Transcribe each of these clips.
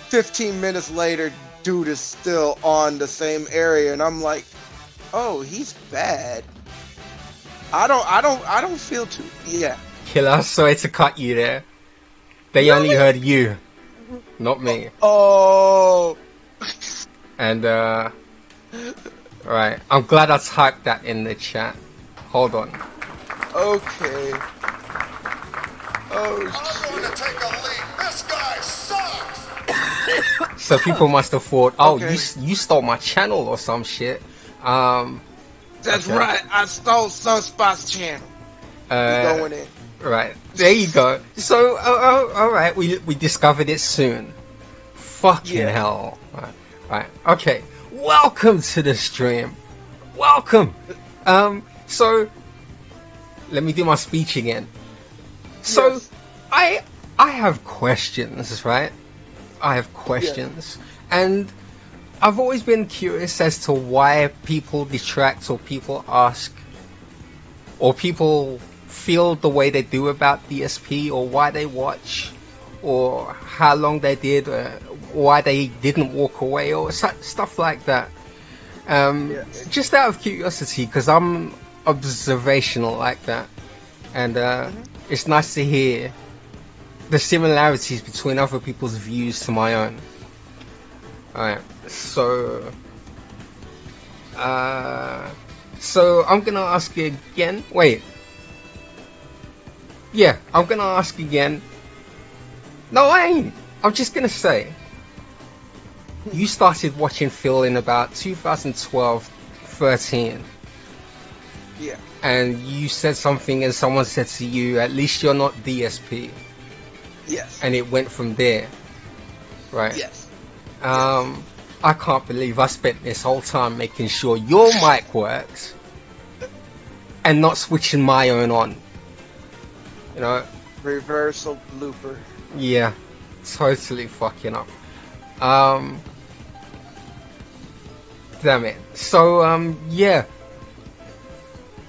15 minutes later, dude is still on the same area, and I'm like, oh, he's bad. I don't feel too. Yeah. Killa, sorry to cut you there. They only heard you, not me. Oh. And right, I'm glad I typed that in the chat. Hold on. Okay. Oh, I'm going to take a leak. This guy sucks. So people must have thought, oh, Okay. you stole my channel or some shit. That's okay. right. I stole Sunspot's channel. Going in. Right, there you go. So, all right, we discovered it soon. Fucking hell. Right, okay. Welcome to the stream. Welcome. So, let me do my speech again. So, Yes. I have questions, right? I have questions. And I've always been curious as to why people detract or people ask or people feel the way they do about DSP or why they watch or how long they did or why they didn't walk away or stuff like that. Just out of curiosity, because I'm observational like that. And it's nice to hear the similarities between other people's views to my own. Alright, so I'm gonna ask you again. Wait. Yeah, I'm gonna ask again. No, I ain't. I'm just gonna say. You started watching Phil in about 2012-13. Yeah. And you said something and someone said to you, at least you're not DSP. Yes. And it went from there. Right? Yes. I can't believe I spent this whole time making sure your mic works and not switching my own on. You know? Reversal blooper. Yeah. Totally fucking up. Damn it. So, yeah.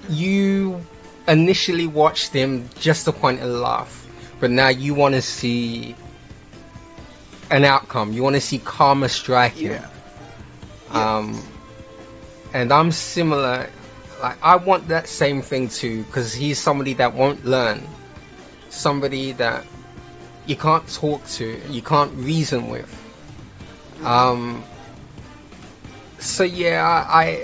You initially watched him just to point and laugh, but now you want to see an outcome. You want to see karma strike him. And I'm similar. Like, I want that same thing too, because he's somebody that won't learn. Somebody that you can't talk to, you can't reason with. So yeah,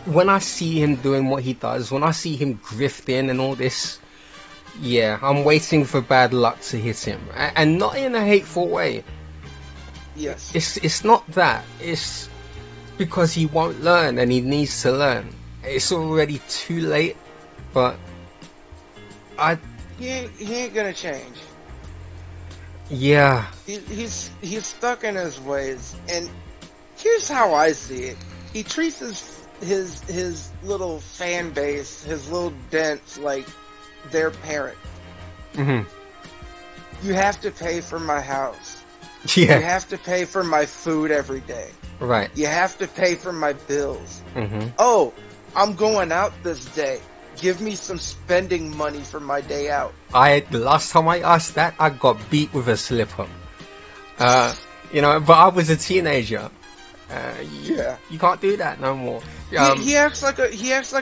when I see him doing what he does, when I see him grifting and all this, yeah, I'm waiting for bad luck to hit him, and not in a hateful way. Yes. It's not that. It's because he won't learn and he needs to learn. It's already too late, but he ain't gonna change. Yeah. He's stuck in his ways, and here's how I see it. He treats his little fan base, his little dents, like their parent. Mm-hmm. You have to pay for my house. Yeah. You have to pay for my food every day. Right. You have to pay for my bills. Mm-hmm. Oh, I'm going out this day. Give me some spending money for my day out. The last time I asked that, I got beat with a slipper. You know, but I was a teenager. You can't do that no more. He acts like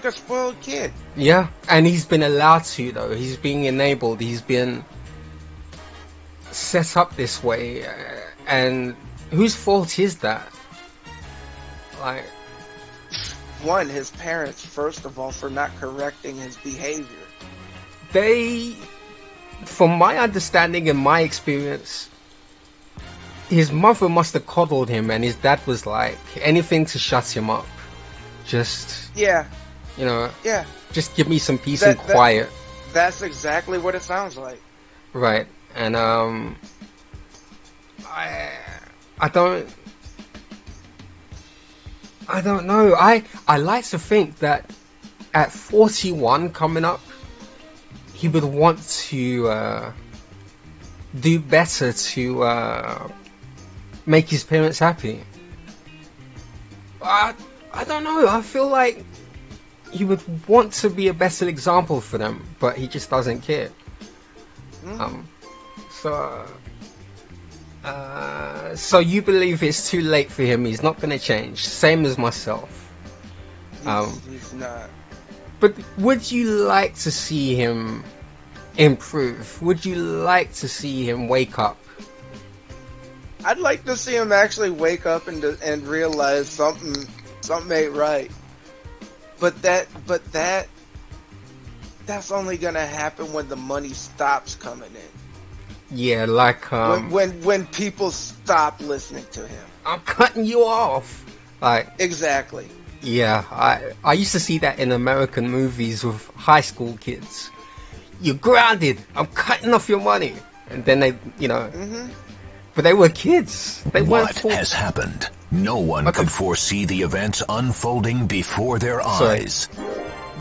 a spoiled kid. Yeah, and he's been allowed to though. He's being enabled. He's been set up this way, and whose fault is that? Like, one, his parents, first of all, for not correcting his behavior. From my understanding and my experience, his mother must have coddled him, and his dad was like, anything to shut him up. Just, you know, just give me some peace and quiet. That's exactly what it sounds like. Right, and I don't know. I like to think that at 41 coming up, he would want to do better to make his parents happy. I don't know. I feel like he would want to be a better example for them, but he just doesn't care. So So you believe it's too late for him? He's not going to change. Same as myself. He's not. But would you like to see him improve? Would you like to see him wake up? I'd like to see him actually wake up and realize something ain't right. But that's only gonna happen when the money stops coming in. Yeah, like when people stop listening to him. I'm cutting you off. Like exactly. Yeah, I used to see that in American movies with high school kids. You're grounded. I'm cutting off your money, and then they, but they were kids. They weren't. What has happened? No one could foresee the events unfolding before their eyes.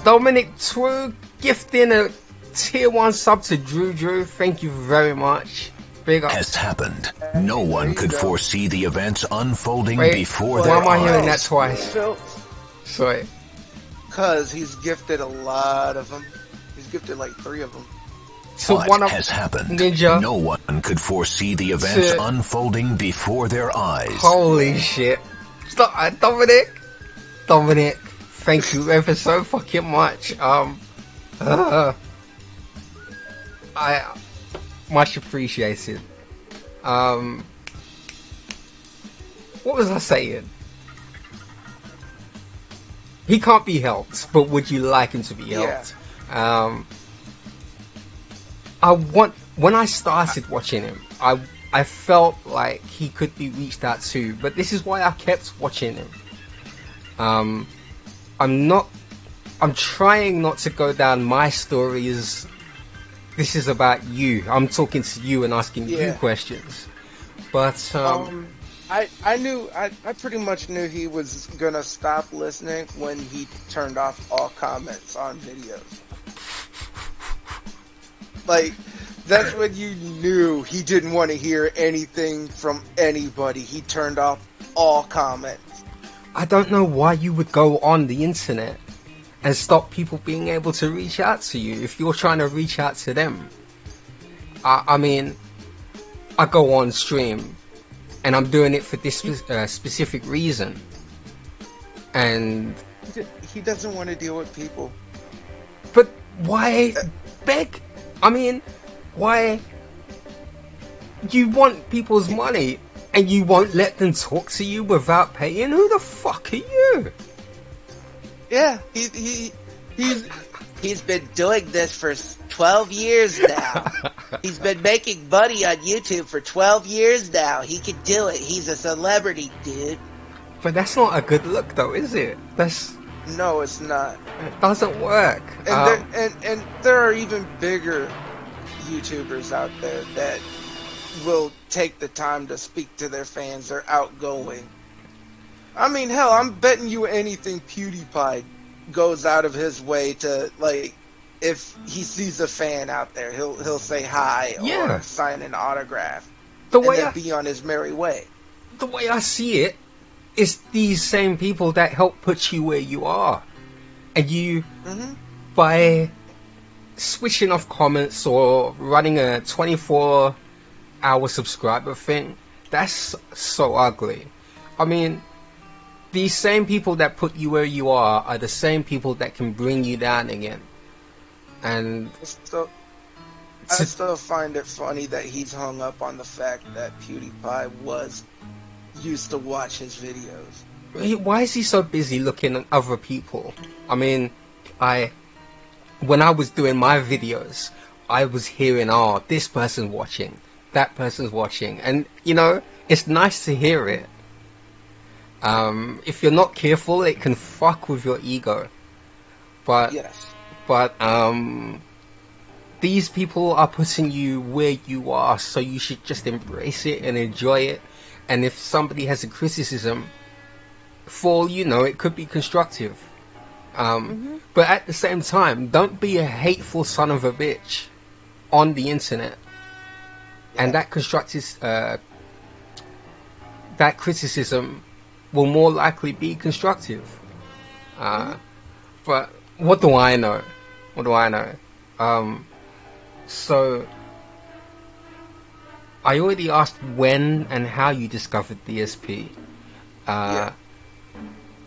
Dominick True gifting a tier 1 sub to Drew. Thank you very much. Big up. Has happened. No one could foresee the events unfolding before their eyes. Why am I hearing that twice? Sorry. Because he's gifted a lot of them. He's gifted like 3 of them. So what one of has happened? Ninja. No one could foresee the events unfolding before their eyes. Holy shit. Stop, Dominick, thank you ever so fucking much. I much appreciated. What was I saying? He can't be helped, but would you like him to be helped? Yeah. When I started watching him, I felt like he could be reached out to, but this is why I kept watching him. I'm trying not to go down my story as this is about you. I'm talking to you and asking you questions. But I pretty much knew he was gonna stop listening when he turned off all comments on videos. Like, that's when you knew he didn't want to hear anything from anybody. He turned off all comments. I don't know why you would go on the internet and stop people being able to reach out to you if you're trying to reach out to them. I mean, I go on stream and I'm doing it for this specific reason. And he doesn't want to deal with people. But why beg? I mean, why? You want people's money and you won't let them talk to you without paying? Who the fuck are you? Yeah, he's been doing this for 12 years now. He's been making money on YouTube for 12 years now. He can do it. He's a celebrity, dude. But that's not a good look, though, is it? No, it's not. It doesn't work. And there are even bigger YouTubers out there that will take the time to speak to their fans. They're outgoing. I mean, hell, I'm betting you anything PewDiePie goes out of his way to, like, if he sees a fan out there, he'll say hi or sign an autograph and then be on his merry way. The way I see it, it's these same people that help put you where you are. And you, by switching off comments or running a 24-hour subscriber thing, that's so ugly. I mean, these same people that put you where you are the same people that can bring you down again. And I still find it funny that he's hung up on the fact that PewDiePie used to watch his videos. Why is he so busy looking at other people? I mean, when I was doing my videos, I was hearing, this person's watching, that person's watching, and it's nice to hear it. If you're not careful, it can fuck with your ego. But these people are putting you where you are, so you should just embrace it and enjoy it. And if somebody has a criticism, for all you know, it could be constructive. But at the same time, don't be a hateful son of a bitch on the internet. And that that criticism will more likely be constructive. But what do I know? So I already asked when and how you discovered DSP. Yeah.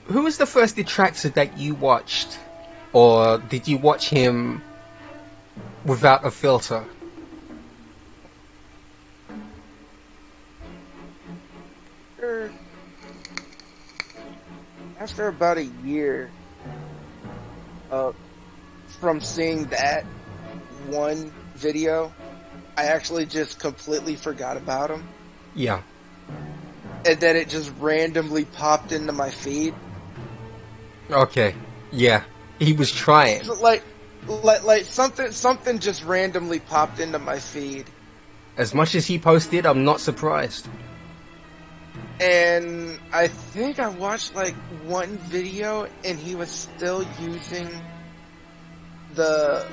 Who was the first Detractor that you watched? Or did you watch him without a filter? After about a year from seeing that one video, I actually just completely forgot about him. Yeah. And then it just randomly popped into my feed. Okay. Yeah. He was trying. So like something just randomly popped into my feed. As much as he posted, I'm not surprised. And I think I watched like one video and he was still using the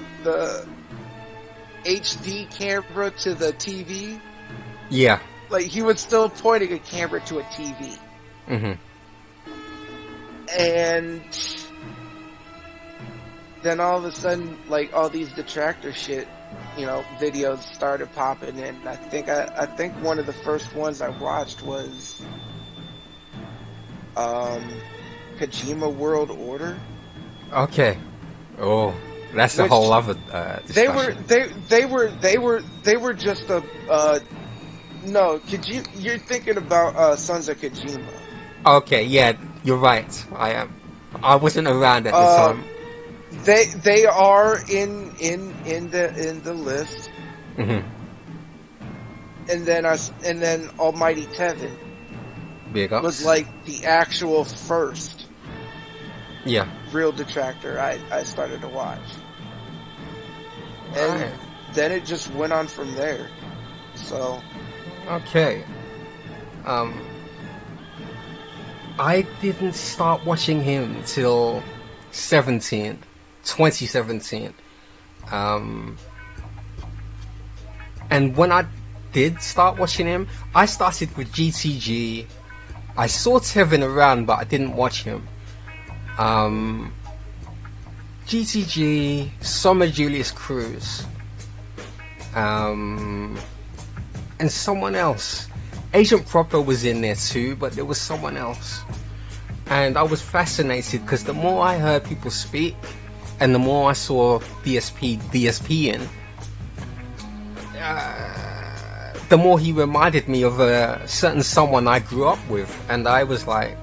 HD camera to the TV. Yeah. Like he was still pointing a camera to a TV. Mhm. And then all of a sudden, like all these detractor shit, videos started popping in. I think one of the first ones I watched was Kojima World Order. Okay. Oh, that's a whole other discussion. They were just a no. You're thinking about Sons of Kojima. Okay, yeah, you're right. I wasn't around at the time. They are in the list. Mm-hmm. And then Almighty Tevin Big ups. was like the actual first real detractor I started to watch. And then it just went on from there. So okay. I didn't start watching him till 2017. And when I did start watching him, I started with GTG. I saw Tevin around, but I didn't watch him. GTG, Summer Julius Cruz, and someone else. Agent Proper was in there too, but there was someone else. And I was fascinated because the more I heard people speak, and the more I saw DSP in, the more he reminded me of a certain someone I grew up with. And I was like,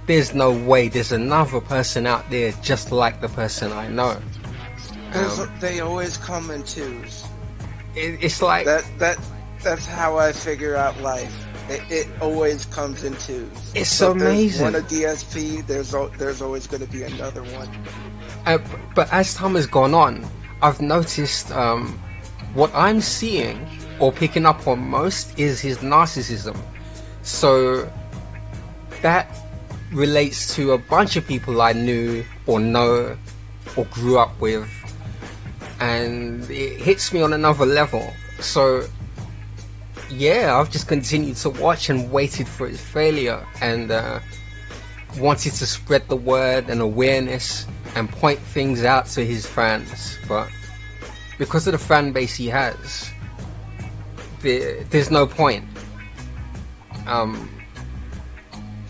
there's no way there's another person out there just like the person I know. They always come in twos. It's like that's how I figure out life. It always comes in twos. It's so amazing. There's one a DSP, there's always going to be another one. But as time has gone on, I've noticed what I'm seeing or picking up on most is his narcissism. So that relates to a bunch of people I knew or know or grew up with, and it hits me on another level. So yeah, I've just continued to watch and waited for his failure, and wanted to spread the word and awareness and point things out to his fans. But because of the fan base he has, there's no point.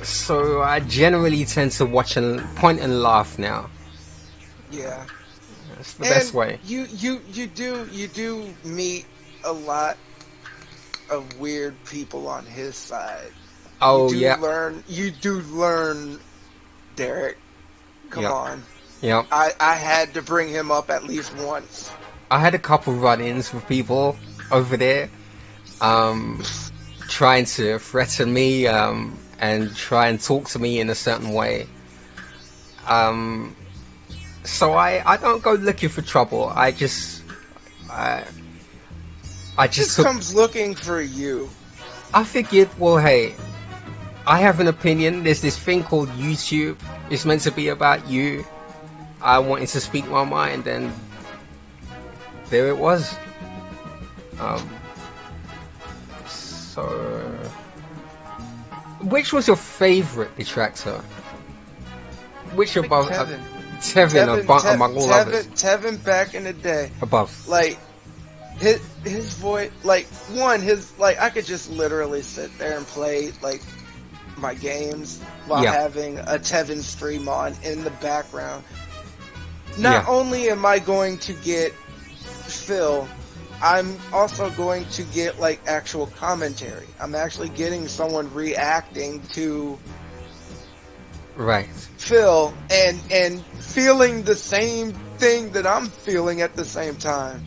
So I generally tend to watch and point and laugh now. Yeah, that's the best way. You do meet a lot of weird people on his side. Oh, You do learn, Derek. Come on. Yeah. I had to bring him up at least once. I had a couple run-ins with people over there, trying to threaten me, and try and talk to me in a certain way. So I don't go looking for trouble. I just comes looking for you. I figured, well, hey, I have an opinion. There's this thing called YouTube. It's meant to be about you. I wanted to speak my mind, and there it was. So, which was your favorite detractor? Which above Tevin among all others? Tevin back in the day. Above. Like, his voice, like, I could just literally sit there and play, like, my games while having a Tevin stream on in the background. Not only am I going to get Phil, I'm also going to get, like, actual commentary. I'm actually getting someone reacting to Phil and feeling the same thing that I'm feeling at the same time.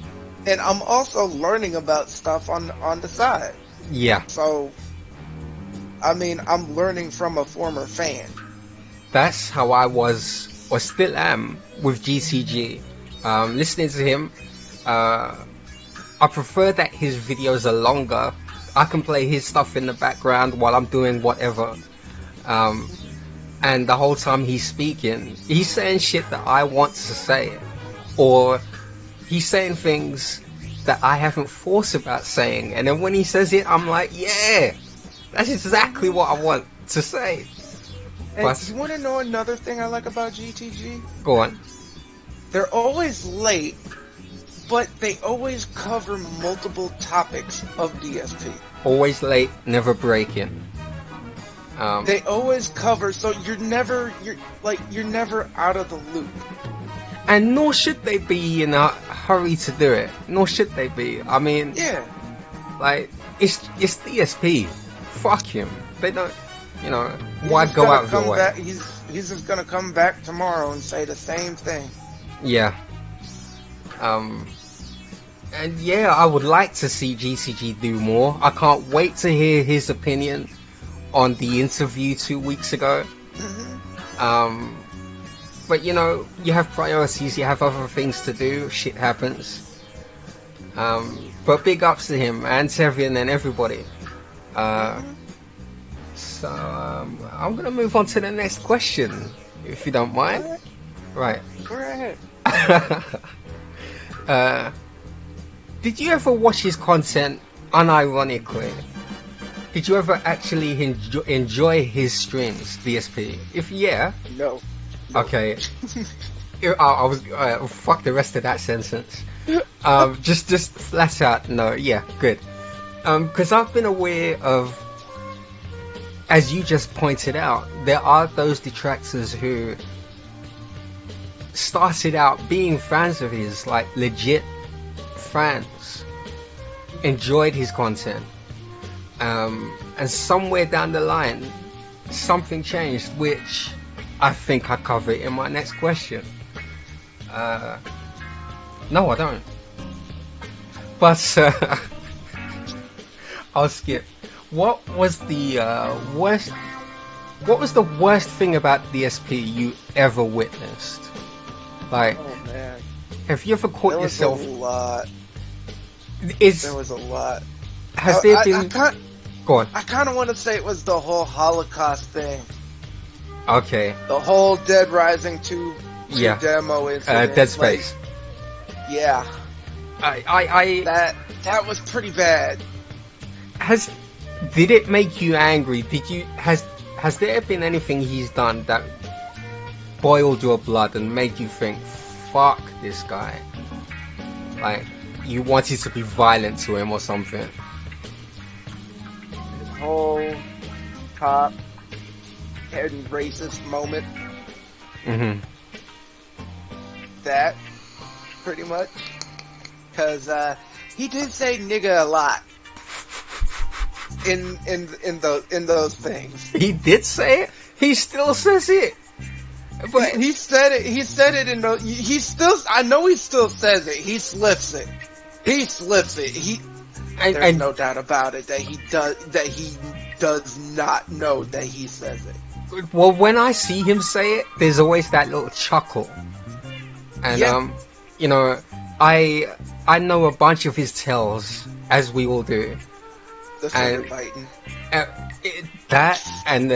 And I'm also learning about stuff on the side. Yeah. So, I mean, I'm learning from a former fan. That's how I was, or still am, with GCG. Listening to him, I prefer that his videos are longer. I can play his stuff in the background while I'm doing whatever. And the whole time he's speaking, he's saying shit that I want to say. Or he's saying things that I haven't thought about saying. And then when he says it, I'm like, yeah, that's exactly what I want to say. And you want to know another thing I like about GTG? Go on. They're always late, but they always cover multiple topics of DSP. Always late, never breaking. They always cover, so you're never out of the loop. And nor should they be in a hurry to do it. Nor should they be. I mean, like, it's DSP. Fuck him. They don't, why go out of the way? He's just gonna come back tomorrow and say the same thing. Yeah. And yeah, I would like to see GCG do more. I can't wait to hear his opinion on the interview 2 weeks ago. But you have priorities, you have other things to do, shit happens. But big ups to him and Tevian and everybody. So I'm gonna move on to the next question, if you don't mind. Right. Go ahead. Did you ever watch his content unironically? Did you ever actually enjoy his streams, DSP? If yeah, no. Okay. I was fuck the rest of that sentence. Just flat out no. Yeah, good. Because I've been aware of, as you just pointed out, there are those detractors who started out being fans of his, like legit fans, enjoyed his content, and somewhere down the line something changed, which I think I cover in my next question. No, I don't, but I'll skip. What was the worst thing about DSP you ever witnessed? Like, oh man, have you ever caught yourself? There was a lot. Has there been? Go on. I kind of want to say it was the whole Holocaust thing. Okay. The whole Dead Rising 2 demo incident. Dead Space. Yeah. That was pretty bad. Did it make you angry? Has there been anything he's done that boiled your blood and made you think, fuck this guy? Like, you wanted to be violent to him or something? This whole cop and racist moment. Mm-hmm. That, pretty much. Because he did say nigga a lot. In those things. He did say it? He still says it. But he said it in those, I know he still says it. He slips it. There's no doubt about it that he does not know that he says it. Well, when I see him say it, there's always that little chuckle. And I know a bunch of his tells, as we all do. The finger biting. That and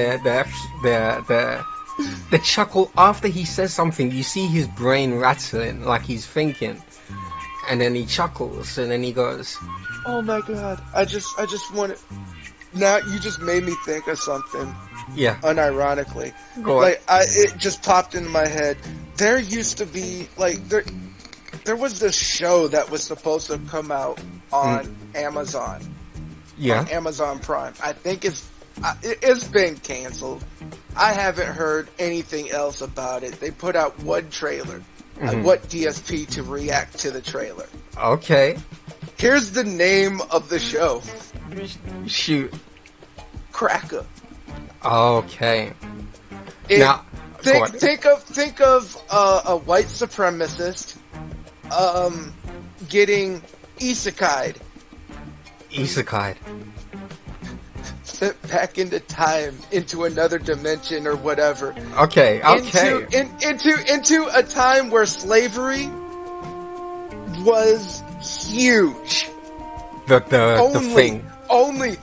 the chuckle after he says something, you see his brain rattling like he's thinking, and then he chuckles and then he goes, "Oh my god! I just want to." Now you just made me think of something. Yeah. Unironically, go on. Like it just popped into my head. There used to be there was this show that was supposed to come out on Amazon. Yeah. On Amazon Prime. I think it's been canceled. I haven't heard anything else about it. They put out one trailer. I want DSP to react to the trailer. Okay. Here's the name of the show. Shoot. Cracker. Okay. Now, think of a white supremacist getting isekai'd. Isekai'd. Sent back into time, into another dimension or whatever. Okay. Into a time where slavery was huge. The thing. Only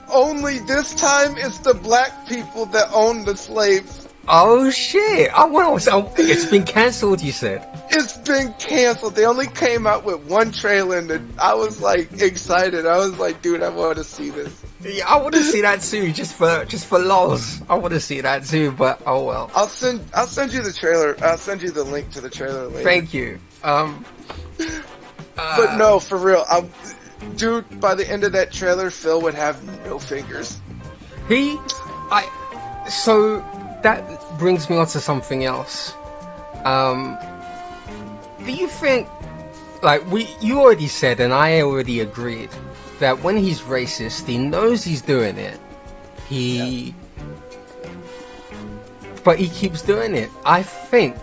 this time it's the black people that own the slaves. Oh shit! It's been cancelled. You said it's been cancelled. They only came out with one trailer, and I was like excited. I was like, dude, I want to see this. Yeah, I want to see that too, just for lols. I want to see that too, but oh well. I'll send you the trailer. I'll send you the link to the trailer later. Thank you. But no, for real, dude. By the end of that trailer, Phil would have no fingers. So that brings me on to something else. Do you think, you already said, and I already agreed, that when he's racist, he knows he's doing it. But he keeps doing it. I think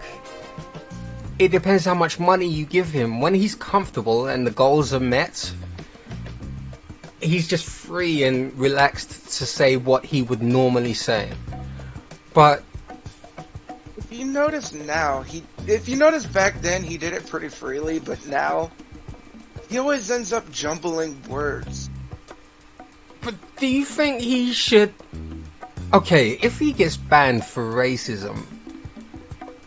it depends how much money you give him. When he's comfortable and the goals are met, he's just free and relaxed to say what he would normally say. But if you notice back then, he did it pretty freely, but now he always ends up jumbling words. But do you think he should... Okay, if he gets banned for racism,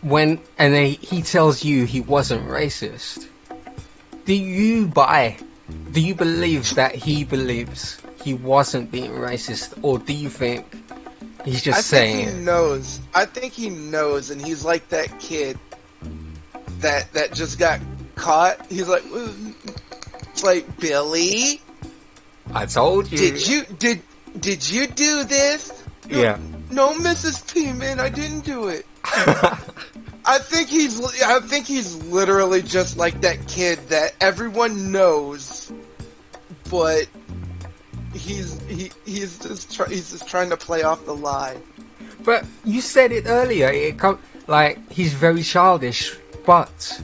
he tells you he wasn't racist, do you believe that he believes he wasn't being racist, or do you think he's just saying it? I think he knows, and he's like that kid that just got caught. He's like, it's like, Billy, I told you. Did you do this? Yeah. No, Mrs. P-Man, I didn't do it. I think he's literally just like that kid that everyone knows, but he's just trying to play off the lie. But you said it earlier. He's very childish, but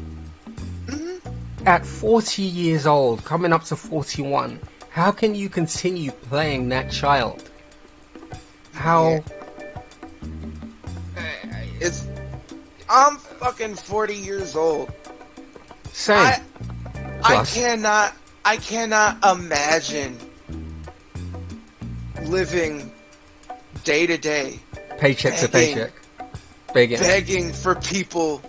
at 40 years old, coming up to 41, how can you continue playing that child? How? I'm fucking 40 years old. Same. I cannot imagine living day to day, paycheck to paycheck, begging for people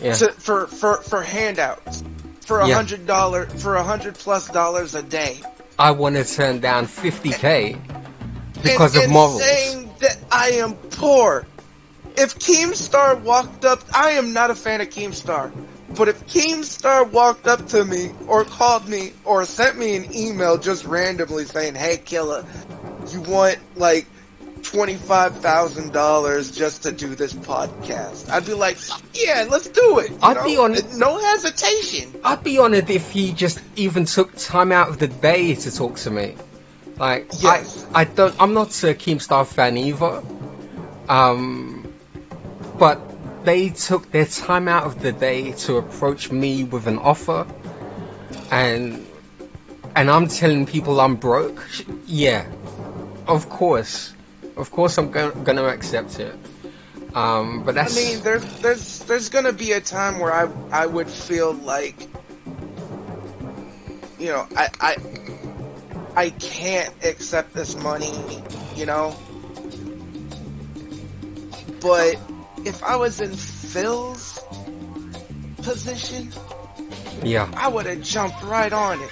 for handouts for $100 for $100+ a day. I want to turn down $50K because of morals. Saying that I am poor. If Keemstar walked up, I am not a fan of Keemstar, but if Keemstar walked up to me or called me or sent me an email just randomly saying, "Hey, Killa, you want like $25,000 just to do this podcast?" I'd be like, "Yeah, let's do it." I'd be on it. No hesitation. I'd be on it if he just even took time out of the day to talk to me. Like, yes. I'm not a Keemstar fan either. But they took their time out of the day to approach me with an offer, and I'm telling people I'm broke. Yeah, of course I'm gonna accept it. But that's... I mean, there's gonna be a time where I would feel like, you know, I can't accept this money, you know. But if I was in Phil's position, I would have jumped right on it.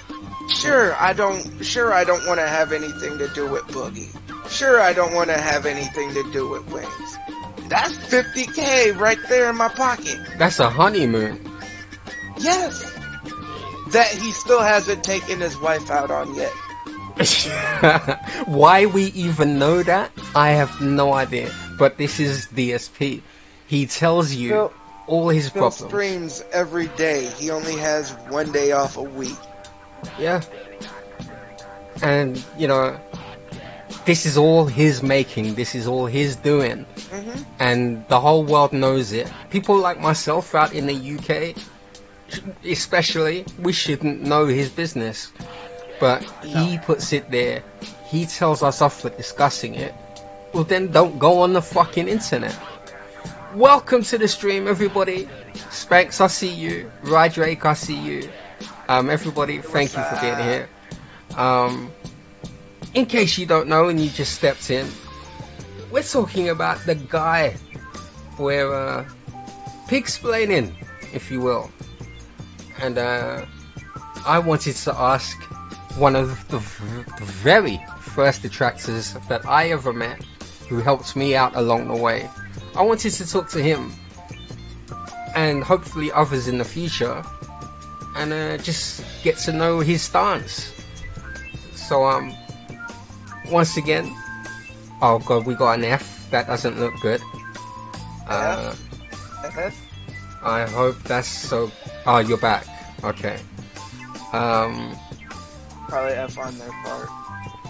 Sure, I don't want to have anything to do with Boogie. Sure, I don't want to have anything to do with Wings. That's $50K right there in my pocket. That's a honeymoon. Yes. that he still hasn't taken his wife out on yet. Why we even know that, I have no idea. But this is DSP. He tells you all his Phil problems. streams every day. He only has one day off a week. Yeah. And, you know, this is all his making. This is all his doing. Mm-hmm. And the whole world knows it. People like myself out in the UK, especially, we shouldn't know his business. But he puts it there. He tells us off for discussing it. Well, then don't go on the fucking internet. Welcome to the stream, everybody. Spanks, I see you. Rydrake, I see you. Everybody, thank you for being here. In case you don't know and you just stepped in, we're talking about the guy. We're PIGSPLAINING, if you will. And I wanted to ask one of the very first detractors that I ever met, who helped me out along the way. I wanted to talk to him, and hopefully others in the future, and just get to know his stance. So once again, oh god, we got an F. That doesn't look good. I hope that's so. Oh, you're back. Okay. Probably F on their part.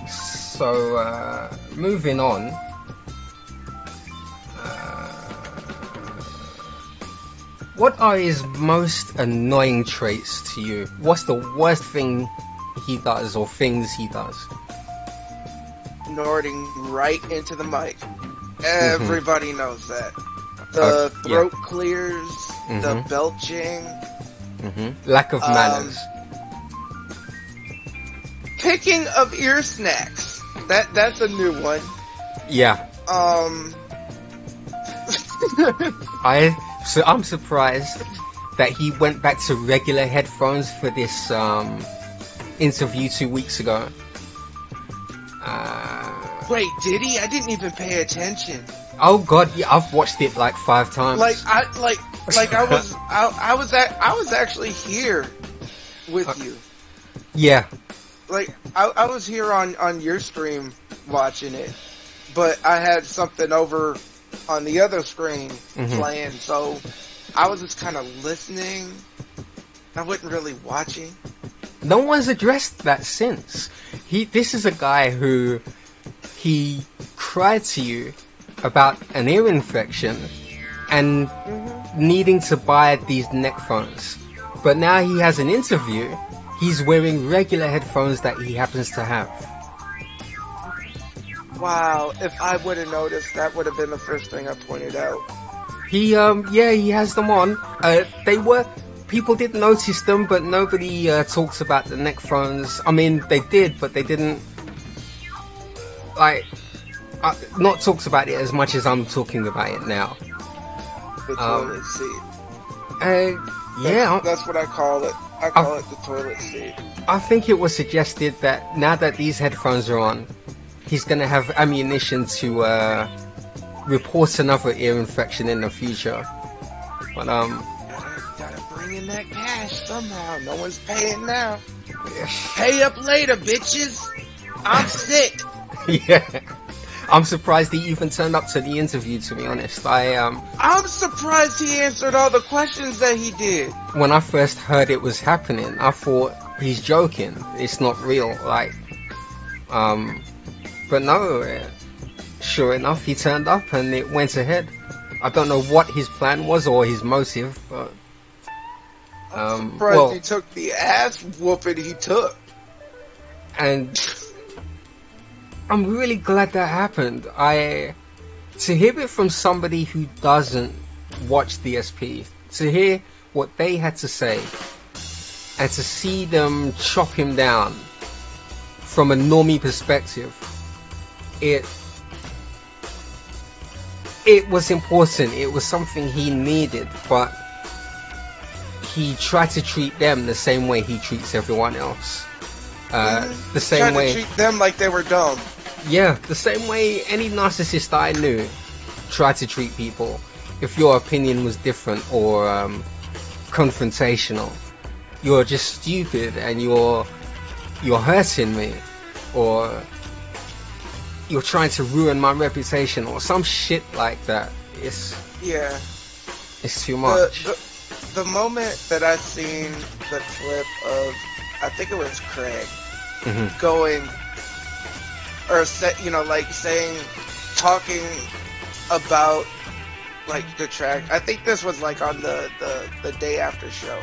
So moving on. What are his most annoying traits to you? What's the worst thing he does, or things he does? Snorting right into the mic. Everybody knows that. The throat clears, the belching. Lack of manners. Picking of ear snacks. That's a new one. Yeah. I'm surprised that he went back to regular headphones for this interview 2 weeks ago. Wait, did he? I didn't even pay attention. Oh god, yeah, I've watched it like 5 times. I was actually here with you. Yeah. Like I was here on your stream watching it, but I had something over on the other screen playing, so I was just kind of listening. I wasn't really watching. No one's addressed that since. This is a guy who he cried to you about an ear infection and needing to buy these neck phones. But now he has an interview. He's wearing regular headphones that he happens to have. Wow, if I would have noticed, that would have been the first thing I pointed out. He has them on. People did notice them, but nobody talks about the neck phones. I mean, they did, but they didn't, not talked about it as much as I'm talking about it now. The toilet seat. Yeah. That's what I call it. I call it the toilet seat. I think it was suggested that now that these headphones are on, he's going to have ammunition to report another ear infection in the future. But gotta bring in that cash somehow. No one's paying now. Pay up later, bitches. I'm sick. Yeah. I'm surprised he even turned up to the interview, to be honest. I'm surprised he answered all the questions that he did. When I first heard it was happening, I thought he's joking. It's not real. But no, sure enough, he turned up and it went ahead. I don't know what his plan was or his motive, but I'm surprised he took the ass whooping he took. And I'm really glad that happened. To hear it from somebody who doesn't watch DSP, to hear what they had to say, and to see them chop him down from a normie perspective, it was important. It was something he needed, but he tried to treat them the same way he treats everyone else. The same way. Tried to treat them like they were dumb. Yeah, the same way any narcissist I knew tried to treat people if your opinion was different or confrontational. you're just stupid and you're hurting me, or you're trying to ruin my reputation, or some shit like that. It's too much. The moment that I seen the clip of, I think it was Craig, going, or talking about like Detract. I think this was like on the day after show,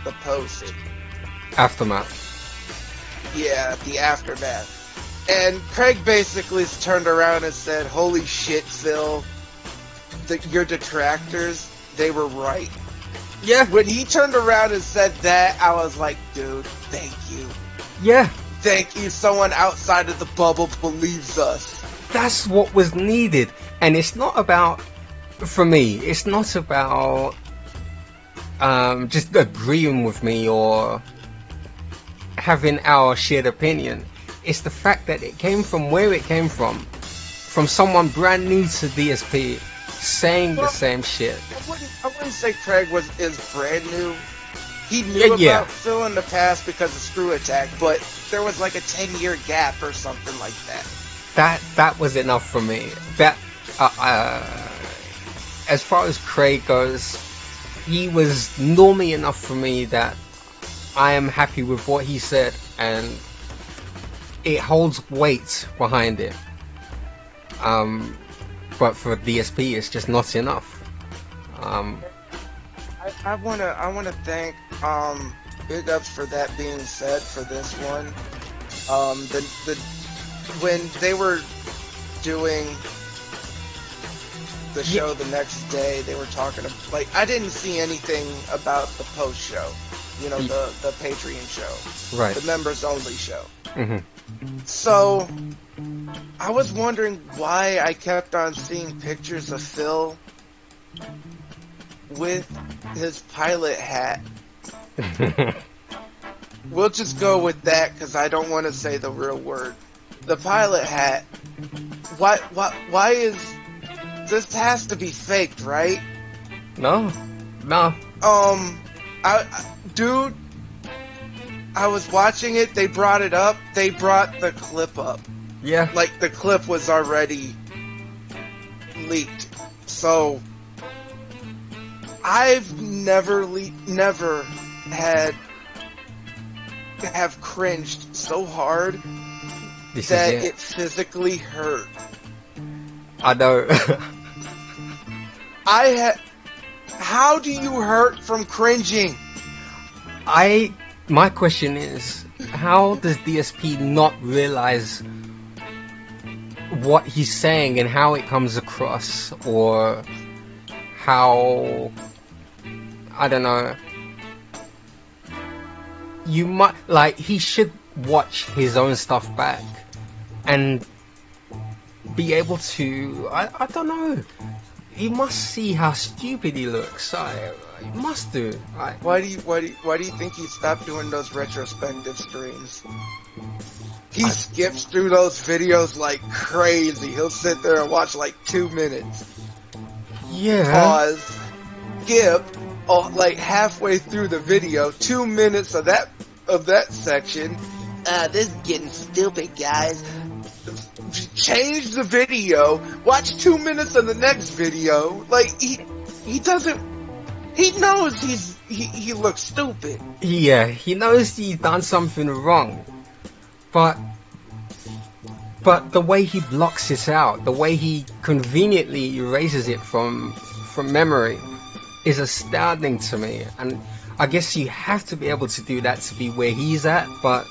the post Aftermath. Yeah, the aftermath. And Craig basically turned around and said, "Holy shit, Phil, your detractors, they were right." Yeah. When he turned around and said that, I was like, dude, thank you. Yeah. Thank you. Someone outside of the bubble believes us. That's what was needed. And it's not about, for me, it's not about just agreeing with me or having our shared opinion. It's the fact that it came from where it came from someone brand new to DSP saying the same shit. I wouldn't say Craig is brand new. He knew about Phil in the past because of Screw Attack, but there was like a 10-year gap or something like that. That was enough for me. That as far as Craig goes, he was normally enough for me that I am happy with what he said, and it holds weight behind it. But for DSP, it's just not enough. I wanna thank Big Ups for that being said for this one. When they were doing the show the next day, they were talking like, I didn't see anything about the post show, the Patreon show, right? The members only show. Mm-hmm. So I was wondering why I kept on seeing pictures of Phil with his pilot hat. We'll just go with that because I don't want to say the real word. The pilot hat. Why is this has to be faked, right? No. Dude, I was watching it. They brought it up. They brought the clip up. Yeah. Like the clip was already leaked. So I've never have cringed so hard that it physically hurt. I know. How do you hurt from cringing? My question is, how does DSP not realize what he's saying and how it comes across, or how, I don't know, you might, like, he should watch his own stuff back and be able to, I don't know, he must see how stupid he looks. He must do. Why do you think he stopped doing those retrospective streams? He skips through those videos like crazy. He'll sit there and watch like 2 minutes. Yeah. Pause. Skip. Like halfway through the video, 2 minutes of that section. This is getting stupid, guys. Change the video. Watch 2 minutes of the next video. Like he doesn't. He knows he looks stupid. Yeah, he knows he's done something wrong. But the way he blocks it out, the way he conveniently erases it from memory is astounding to me. And I guess you have to be able to do that to be where he's at, but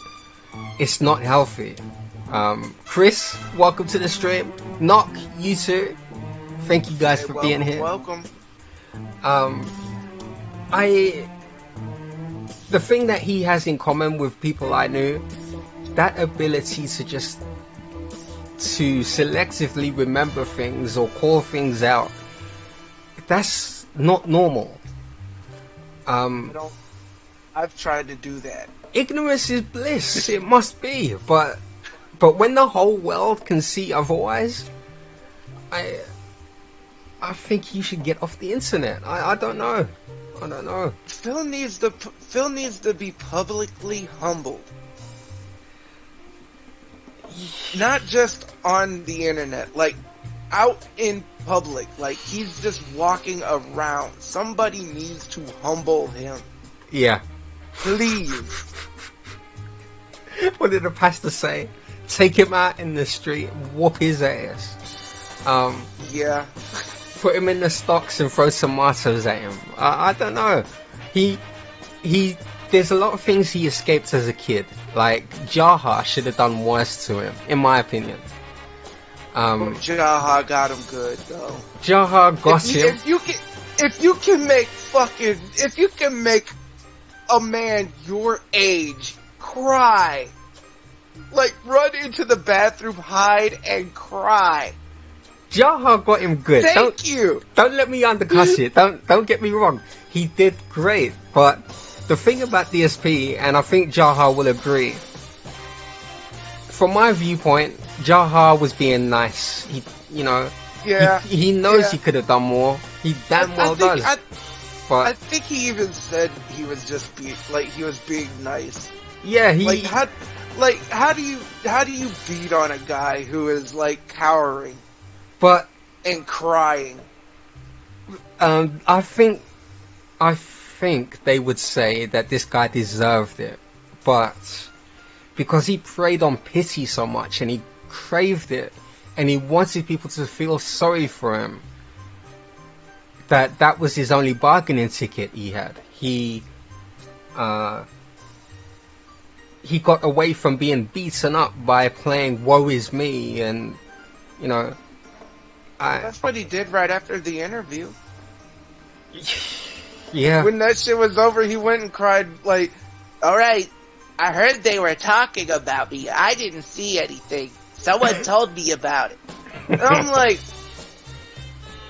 it's not healthy. Chris, welcome to the stream. Knock, you too. Thank you guys for being here. Welcome. The thing that he has in common with people I knew, that ability to selectively remember things or call things out, that's not normal. I've tried to do that. Ignorance is bliss. It must be, but when the whole world can see otherwise, I think you should get off the internet. I don't know. I don't know. Phil needs to be publicly humbled. Not just on the internet, like out in public, like he's just walking around. Somebody needs to humble him. Yeah. Please. What did the pastor say? Take him out in the street, whoop his ass. Yeah. Put him in the stocks and throw tomatoes at him. I don't know. There's a lot of things he escaped as a kid. Like, Jaha should have done worse to him, in my opinion. Jaha got him good, though. Jaha got him. If you can make a man your age cry, like run into the bathroom, hide, and cry. Jaha got him good. Thank you. Don't let me undercut it. Don't get me wrong. He did great, but the thing about DSP, and I think Jaha will agree, from my viewpoint, Jaha was being nice. He knows he could have done more. He damn well does. But I think he even said he was just being nice. Yeah, how do you beat on a guy who is like cowering, and crying? I think they would say that this guy deserved it, but because he preyed on pity so much and he craved it and he wanted people to feel sorry for him, that was his only bargaining ticket he had. He got away from being beaten up by playing woe is me, and that's what he did right after the interview. Yeah. When that shit was over, he went and cried like, "Alright, I heard they were talking about me. I didn't see anything. Someone told me about it." And I'm like,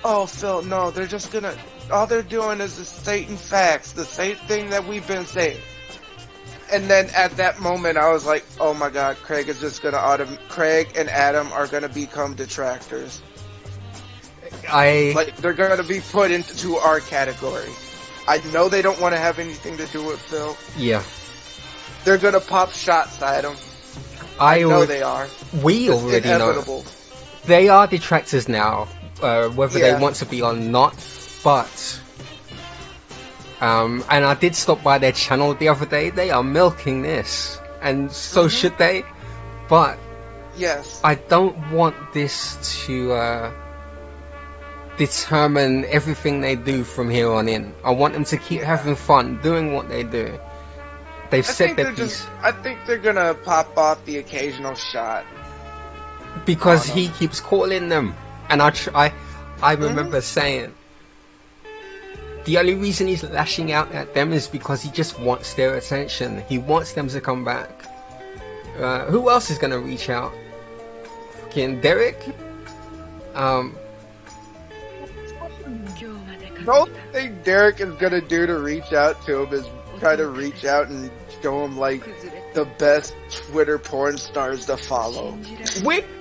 oh, Phil, no, they're just gonna, all they're doing is just stating facts, the same thing that we've been saying. And then at that moment, I was like, oh my god, Craig and Adam are gonna become detractors. They're gonna be put into our category. I know they don't want to have anything to do with Phil. Yeah. They're gonna pop shots at him. I know they are. We it's already inevitable. know. They are detractors now, whether they want to be or not. But, and I did stop by their channel the other day. They are milking this, and so should they. But yes, I don't want this to determine everything they do from here on in. I want them to keep having fun doing what they do. They've said their piece. I think they're gonna pop off the occasional shot because he keeps calling them, and I remember saying the only reason he's lashing out at them is because he just wants their attention. He wants them to come back. Who else is gonna reach out? Fucking Derek. The only thing Derek is gonna do to reach out to him is try to reach out and show him like the best Twitter porn stars to follow.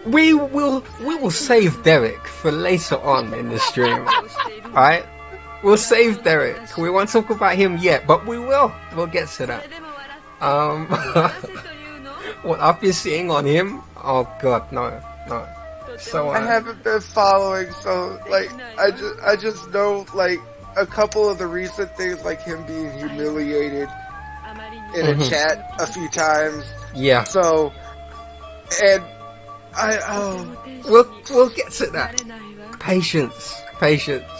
We will save Derek for later on in the stream. Alright? We'll save Derek. We won't talk about him yet, but we will. We'll get to that. What I've been seeing on him, oh god, no. So I haven't been following, so like I just know like a couple of the recent things, like him being humiliated in a chat a few times. Yeah. So, and we'll get to that. Patience. Patience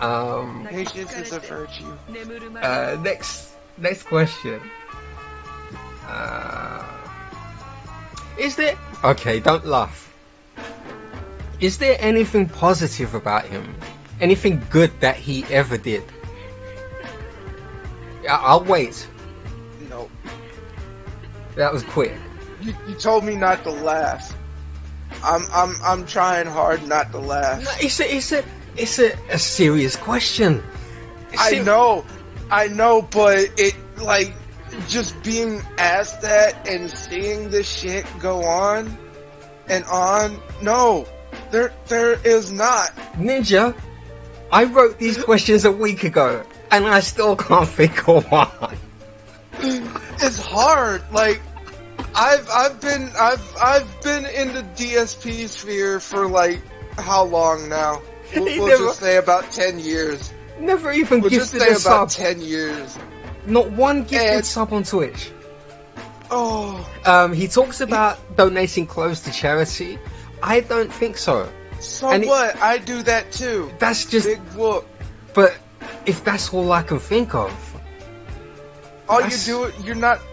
is a virtue. Next question. Is there? Okay, don't laugh. Is there anything positive about him? Anything good that he ever did? I'll wait. No. That was quick. You told me not to laugh. I'm trying hard not to laugh. No, it's a serious question. I know, but it like just being asked that and seeing this shit go on and on. No, there is not. Ninja, I wrote these questions a week ago. and I still can't think of one. It's hard. Like, I've been in the DSP sphere for like how long now? We'll just say about 10 years. Never even We'll just gifted say a about sub. 10 years. Not one gifted And- sub on Twitch. Oh, He talks about donating clothes to charity. I don't think so. so and what? I do that too. That's just. Big whoop. But if that's all I can think of. All That's- you do,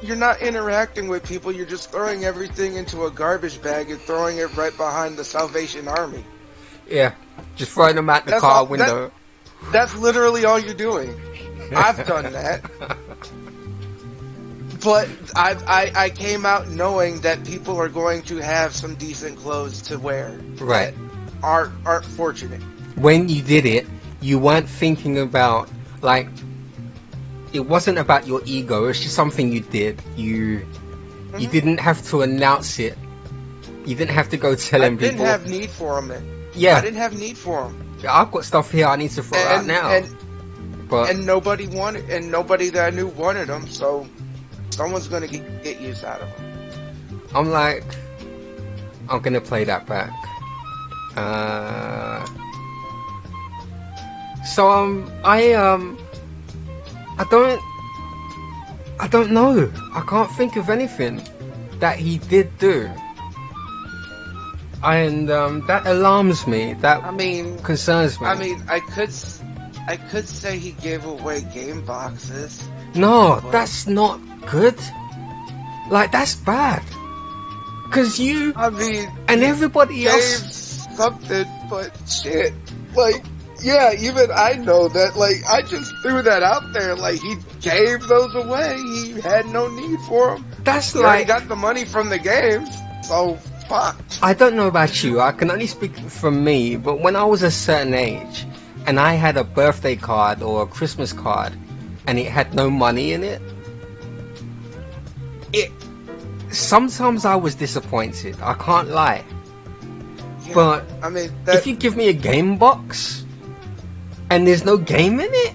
you're not interacting with people. You're just throwing everything into a garbage bag and throwing it right behind the Salvation Army. Yeah, just throwing them out the That's car all- window. That's literally all you're doing. I've done that. But I came out knowing that people are going to have some decent clothes to wear. Right. That aren't fortunate. When you did it, you weren't thinking about, like, it wasn't about your ego. It's just something you did. You didn't have to announce it. You didn't have to go telling people. I didn't have need for them. Yeah. I didn't have need for them. I've got stuff here I need to throw out now. But And nobody wanted, and nobody that I knew wanted them, so someone's gonna get use out of them. I'm like, I'm gonna play that back. I don't know. I can't think of anything that he did do. And that alarms me. That concerns me. I mean, I could say he gave away game boxes. No, that's not good. Like, that's bad. Cause you and everybody gave else something, but shit, like, yeah, even I know that. Like, I just threw that out there. Like, he gave those away. He had no need for them. That's He already like, got the money from the games, so fuck. I don't know about you. I can only speak from me. But when I was a certain age, and I had a birthday card or a Christmas card, and it had no money in it, sometimes I was disappointed. I can't lie. Yeah, But I mean, if you give me a game box and there's no game in it,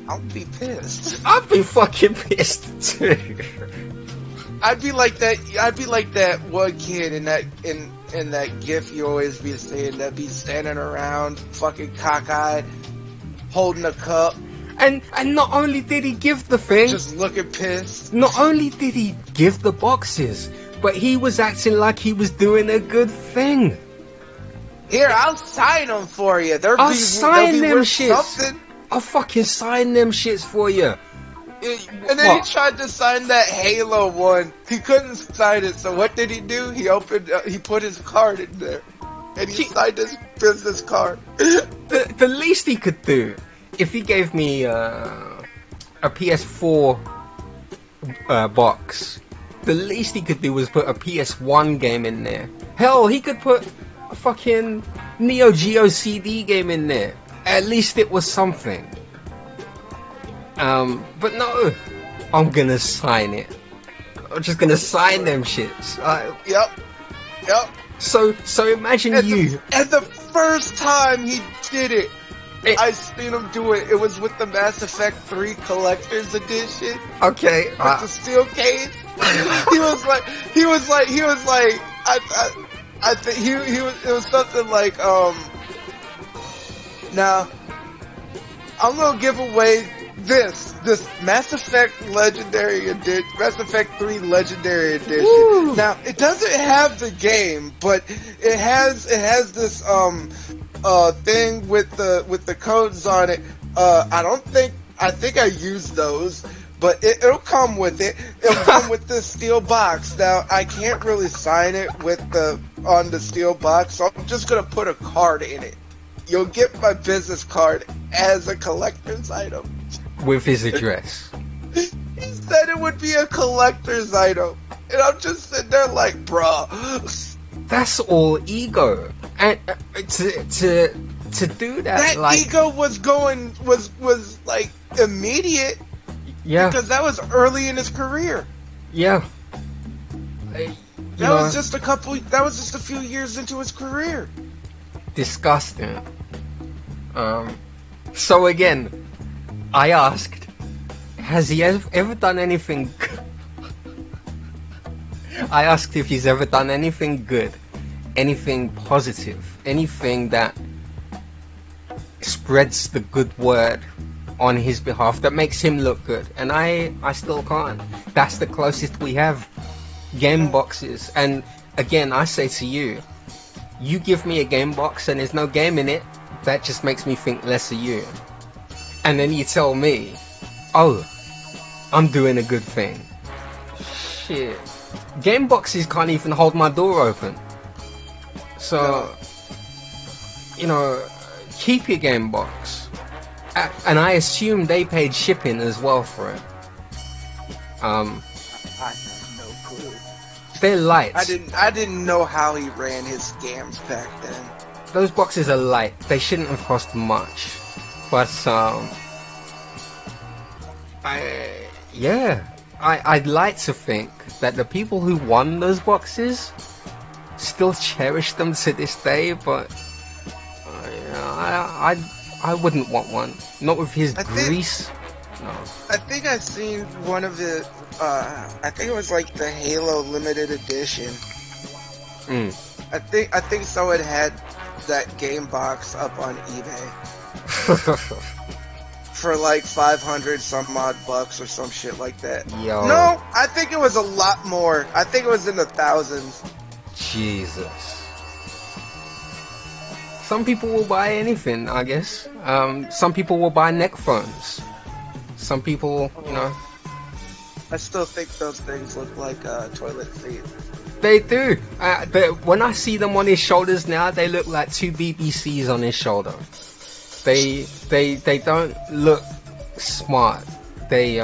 I'll be pissed. I'd be fucking pissed too. I'd be like that one kid in that GIF you always be seeing that be standing around fucking cockeyed, holding a cup, And not only did he give the thing, just looking pissed. not only did he give the boxes, but he was acting like he was doing a good thing. Here, I'll sign them for you. I'll sign them worth shits. something. I'll fucking sign them shits for you. And then he tried to sign that Halo one. He couldn't sign it, so what did he do? He put his card in there. And he signed his business card. The least he could do, if he gave me a PS4 box, the least he could do was put a PS1 game in there. Hell, he could put a fucking Neo Geo CD game in there. At least it was something. But no, I'm gonna sign it. I'm just gonna sign them shits. Yep. So imagine And you. and the first time he did it, I seen him do it. It was with the Mass Effect 3 Collector's Edition. Okay. With the steel case. He was like, I think it was something like, now, I'm gonna give away this Mass Effect Legendary Edition, Mass Effect 3 Legendary Edition. Woo. Now, it doesn't have the game, but it has this, thing with the codes on it. I think I used those, but it'll come with it. It'll come with this steel box. Now, I can't really sign it on the steel box, so I'm just gonna put a card in it. You'll get my business card as a collector's item. With his address. He said it would be a collector's item. And I'm just sitting there like, bruh. That's all ego. And to do that, like, ego was like immediate. Yeah. Because that was early in his career. Yeah. That was just a few years into his career. Disgusting. So again, I asked, has he ever done anything? I asked if he's ever done anything good, anything positive, anything that spreads the good word on his behalf that makes him look good, and I still can't. That's the closest we have. Game boxes, and again, I say to you, you give me a game box and there's no game in it, that just makes me think less of you. And then you tell me, oh, I'm doing a good thing. Shit. Game boxes can't even hold my door open. So, you know, keep your game box. And I assume they paid shipping as well for it. I have no clue. They're light. I didn't know how he ran his scams back then. Those boxes are light. They shouldn't have cost much. But I'd like to think that the people who won those boxes still cherish them to this day, but I wouldn't want one. Not with his grease. No. I think I've seen one of the, I think it was like the Halo limited edition. I think so. It had that game box up on eBay for like 500 some odd bucks or some shit like that. Yo. No, I think it was a lot more. I think it was in the thousands. Jesus. Some people will buy anything, I guess. Some people will buy neck phones. Some people, you know. I still think those things look like toilet feet. They do. When I see them on his shoulders now, they look like two BBCs on his shoulder. They don't look smart. They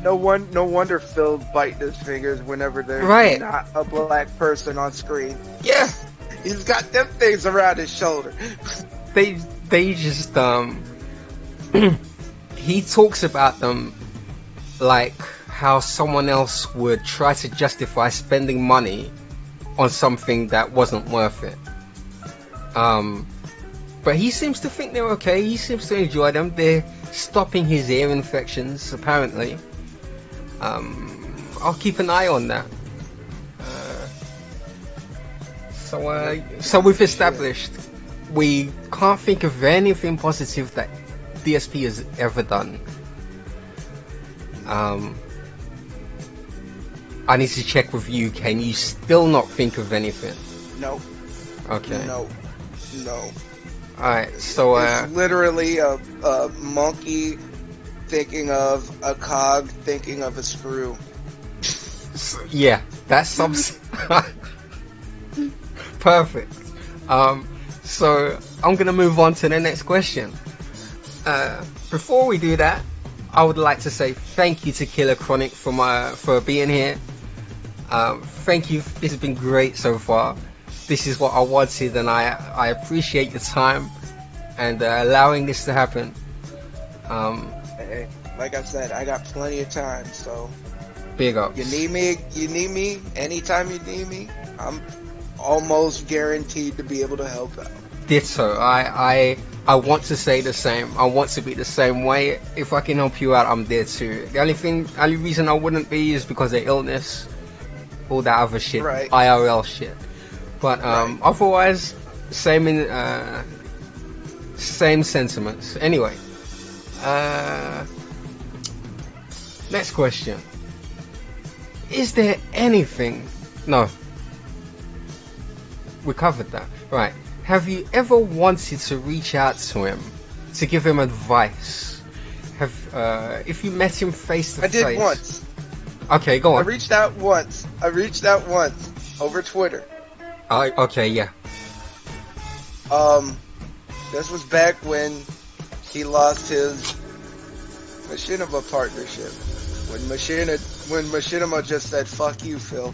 No wonder Phil's biting his fingers whenever there's not a black person on screen. Yeah. He's got them things around his shoulder. They just he talks about them like how someone else would try to justify spending money on something that wasn't worth it. But he seems to think they're okay. He seems to enjoy them. They're stopping his ear infections, apparently. I'll keep an eye on that. So we've established we can't think of anything positive that DSP has ever done. I need to check with you. Can you still not think of anything? No. Okay. No. Alright, so it's literally a monkey thinking of a cog thinking of a screw. Yeah, that's some perfect. So I'm gonna move on to the next question. Before we do that, I would like to say thank you to Killa Chronic for being here. Thank you. This has been great so far. This is what I wanted, and I appreciate your time and allowing this to happen. Hey, like I said, I got plenty of time, so big ups. You need me. Anytime you need me, I'm almost guaranteed to be able to help out. Ditto. I want to say the same. I want to be the same way. If I can help you out, I'm there too. The only reason I wouldn't be is because of illness, all that other shit, right. IRL shit. But otherwise, same sentiments. Anyway, next question. Is there anything? No, we covered that. Right. Have you ever wanted to reach out to him to give him advice? If you met him face to face? I did once. Okay, go on. I reached out once over Twitter. Okay, yeah. This was back when he lost his Machinima partnership. When Machinima just said, "Fuck you, Phil."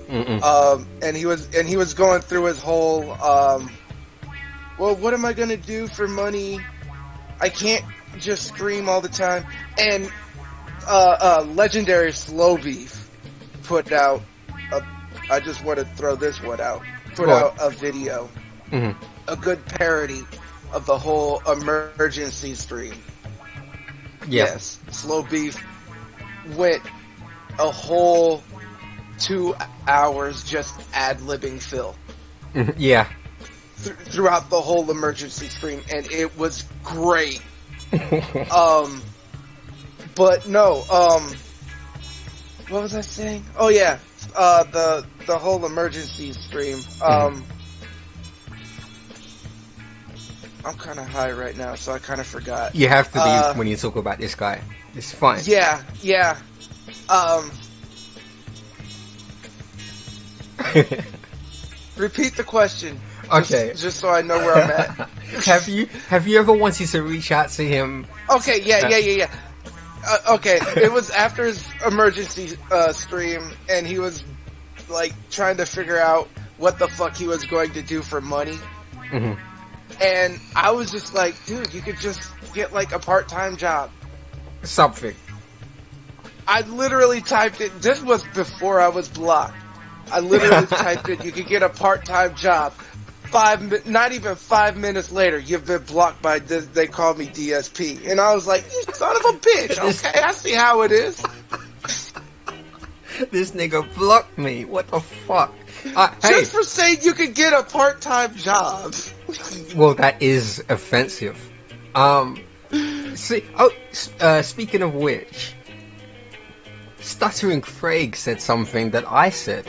And he was going through his whole, well, what am I gonna do for money? I can't just scream all the time. And legendary Slow Beef put out I just want to throw this one out. Put out a video, a good parody of the whole emergency stream. Yeah. Yes, Slow Beef went a whole 2 hours just ad-libbing Phil. Yeah. Throughout the whole emergency stream, and it was great. But no, what was I saying? Oh yeah, the whole emergency stream. I'm kind of high right now, so I kind of forgot. You have to be when you talk about this guy. It's fine. Yeah. Repeat the question. Okay. Just so I know where I'm at. Have you ever wanted to reach out to him? Okay, yeah. Okay, it was after his emergency stream, and he was like trying to figure out what the fuck he was going to do for money. Mm-hmm. And I was just like, dude, you could just get like a part-time job. Something. I literally typed it. This was before I was blocked. I literally typed it. You could get a part-time job. Not even 5 minutes later, you've been blocked by this. They called me DSP, and I was like, "You son of a bitch!" Okay, I see how it is. This nigga blocked me. What the fuck? Just for saying you could get a part-time job. Well, that is offensive. Speaking of which, Stuttering Craig said something that I said.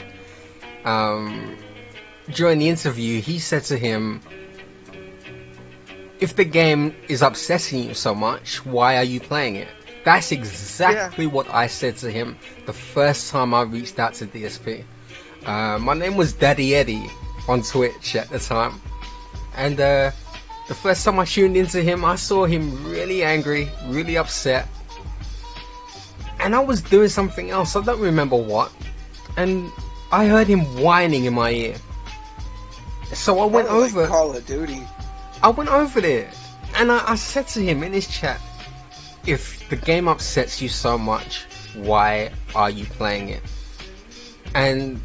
During the interview, he said to him, if the game is upsetting you so much, why are you playing it? That's exactly what I said to him the first time I reached out to DSP. My name was Daddy Eddie on Twitch at the time. And the first time I tuned into him, I saw him really angry, really upset. And I was doing something else, I don't remember what. And I heard him whining in my ear. So I went over. Like Call of Duty. I went over there, and I said to him in his chat, if the game upsets you so much, why are you playing it? And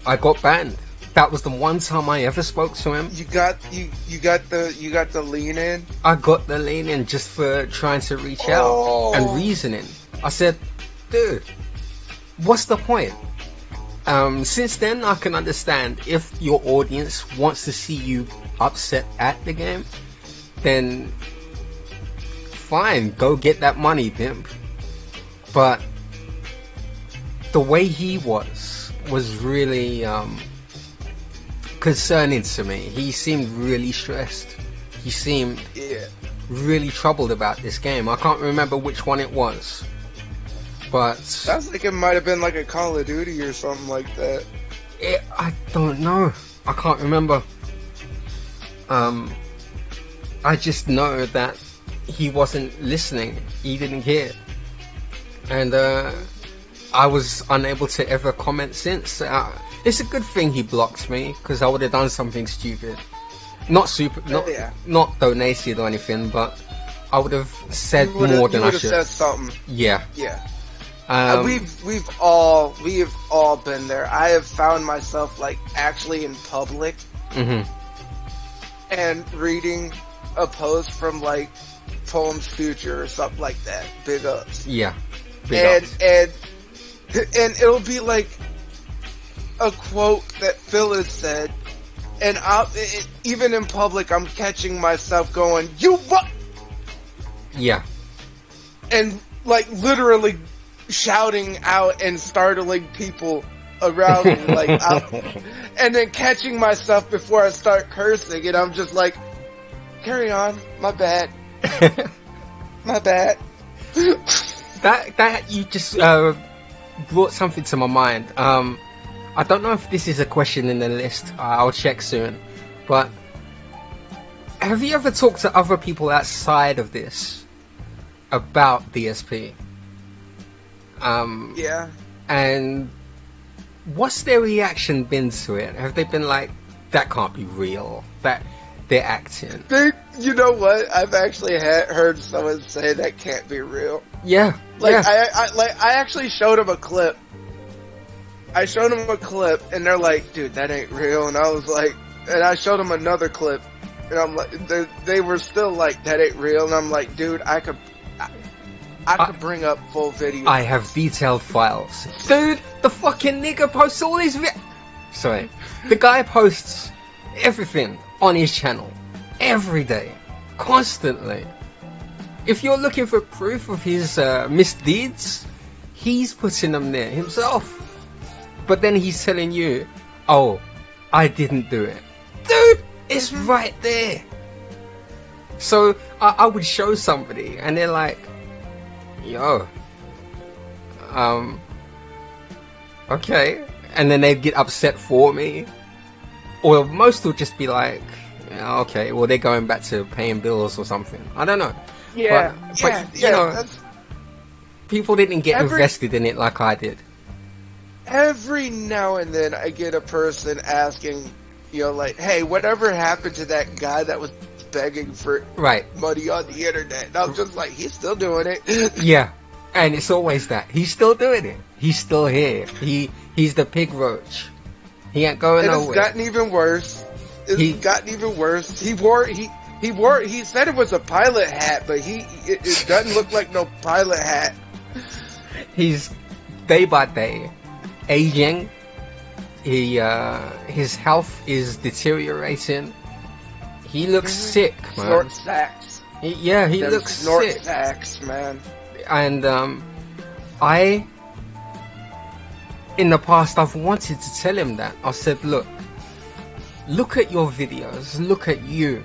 I got banned. That was the one time I ever spoke to him. You got the lean in? I got the lean in just for trying to reach out and reasoning. I said, dude, what's the point? Since then, I can understand if your audience wants to see you upset at the game, then fine, go get that money, pimp. But the way he was really concerning to me. He seemed really stressed. He seemed really troubled about this game. I can't remember which one it was. But sounds like it might have been like a Call of Duty or something like that. I don't know. I can't remember. I just know that he wasn't listening. He didn't care. And I was unable to ever comment since. It's a good thing he blocked me, because I would have done something stupid. Not donated or anything, but I would have said more than I should. You would have said something. Yeah. Yeah. We've all been there. I have found myself like actually in public and reading a post from like Poems Future or something like that. Big ups. Yeah. And it'll be like a quote that Phil has said, and even in public, I'm catching myself going, "You what?" Yeah. And like literally shouting out and startling people around me, like, and then catching myself before I start cursing, and I'm just like, "Carry on, my bad, my bad." That you just brought something to my mind. I don't know if this is a question in the list. I'll check soon. But have you ever talked to other people outside of this about DSP? Yeah. And what's their reaction been to it? Have they been like, that can't be real, that they're acting? You know what? I've actually heard someone say that can't be real. Yeah. Like, yeah. I actually showed them a clip. I showed them a clip, and they're like, "Dude, that ain't real." And I was like, and I showed them another clip, And I'm like, they were still like, that ain't real. And I'm like, dude, I could bring up full video. I have detailed files. Dude, the fucking nigga posts all these Sorry. The guy posts everything on his channel. Every day. Constantly. If you're looking for proof of his misdeeds, he's putting them there himself. But then he's telling you, oh, I didn't do it. Dude, it's right there. So I would show somebody and they're like, yo, okay. And then they'd get upset for me. Or most will just be like, yeah, okay, well, they're going back to paying bills or something. I don't know. Yeah, but you know, people didn't get invested in it like I did. Every now and then I get a person asking, you know, like, hey, whatever happened to that guy that was begging for money on the internet? And I'm just like, he's still doing it. Yeah, and it's always that. He's still doing it. He's still here. He's the pig roach. He ain't going nowhere. It's gotten even worse. He said it was a pilot hat, but it doesn't look like no pilot hat. He's day by day aging. His health is deteriorating. He looks sick, man. Snort sacks. He looks snort sick. Sacks, man. And in the past, I've wanted to tell him that. I said, look at your videos. Look at you.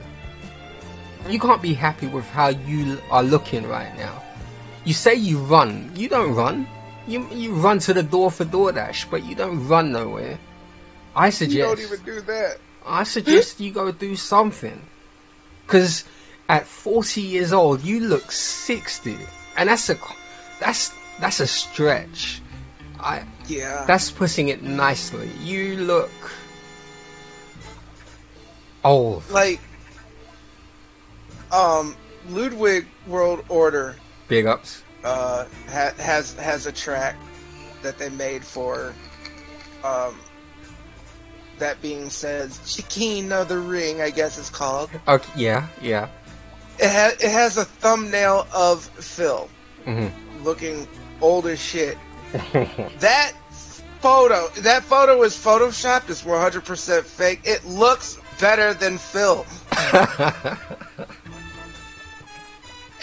You can't be happy with how you are looking right now. You say you run. You don't run. You run to the door for DoorDash, but you don't run nowhere. I suggest... You don't even do that. I suggest you go do something. Because at 40 years old, you look 60. And that's a stretch. That's putting it nicely. You look old. Like, Ludwig World Order. Big ups. Has a track that they made for, that being said, King of the Ring, I guess it's called. Okay, yeah. It has a thumbnail of Phil looking old as shit. That photo is photoshopped. It's 100% fake. It looks better than Phil.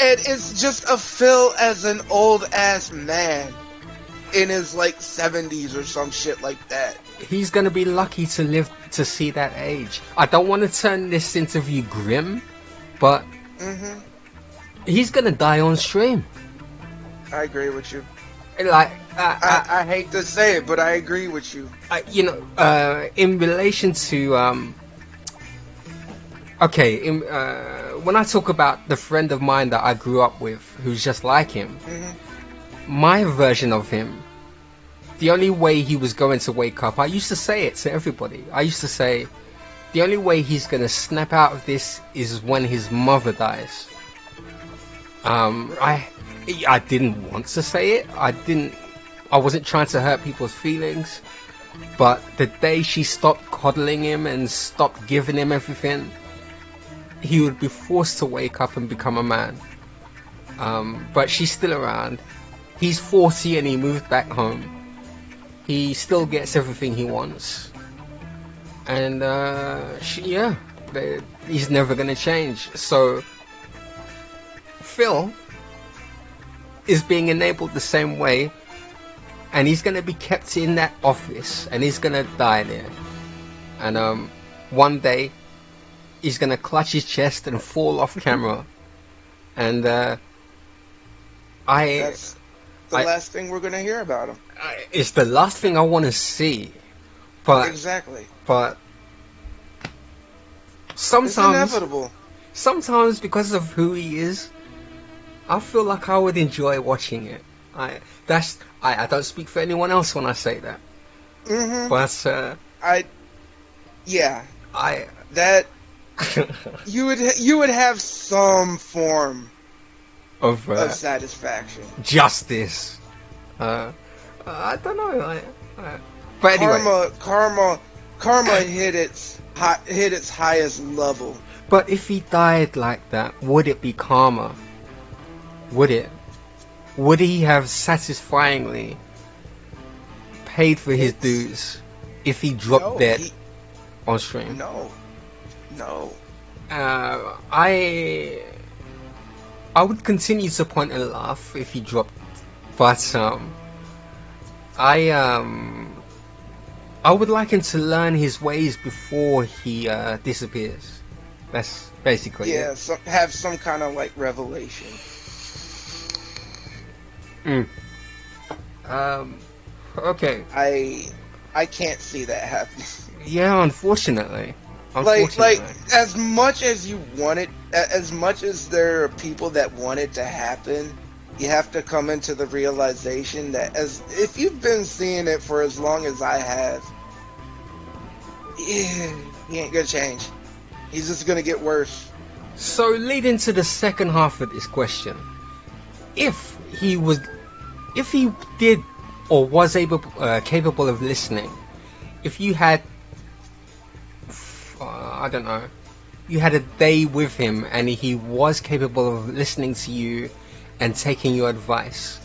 And it's just a Phil as an old ass man in his like 70s or some shit like that. He's gonna be lucky to live to see that age. I don't want to turn this interview grim, but he's gonna die on stream. I agree with you. Like I hate to say it, but I agree with you. You know, in relation to when I talk about the friend of mine that I grew up with, who's just like him, my version of him, the only way he was going to wake up, I used to say it to everybody. I used to say, the only way he's going to snap out of this is when his mother dies. I didn't want to say it. I wasn't trying to hurt people's feelings. But the day she stopped coddling him and stopped giving him everything, he would be forced to wake up and become a man. But she's still around. He's 40 and he moved back home. He still gets everything he wants. And he's never going to change. So Phil is being enabled the same way, and he's going to be kept in that office, and he's going to die there. And one day he's going to clutch his chest and fall off camera. And that's the last thing we're going to hear about him. It's the last thing I want to see. But exactly. But sometimes it's inevitable. Sometimes because of who he is, I feel like I would enjoy watching it. I don't speak for anyone else when I say that. But you would have some form of satisfaction, justice. I don't know. But anyway, karma hit its highest level. But if he died like that, would it be karma? Would it? Would he have satisfyingly paid for his dues if he dropped dead on stream? No. I would continue to point and laugh if he dropped, but I would like him to learn his ways before he disappears. That's basically it. Have some kind of like revelation. Okay. I can't see that happening. Yeah, unfortunately. Like as much as you want it, as much as there are people that want it to happen, you have to come into the realization that if you've been seeing it for as long as I have, he ain't gonna change. He's just gonna get worse. So leading to the second half of this question, if he did or was capable of listening, if you had I don't know, you had a day with him and he was capable of listening to you and taking your advice,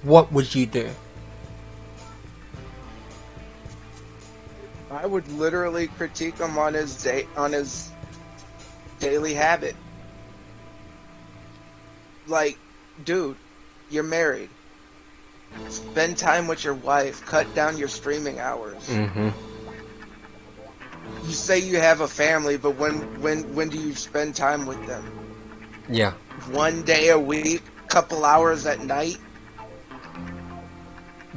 what would you do? I would literally critique him on his daily habit. Like, dude, you're married. Spend time with your wife. Cut down your streaming hours. Mm-hmm. You say you have a family, but when do you spend time with them? Yeah. One day a week, couple hours at night.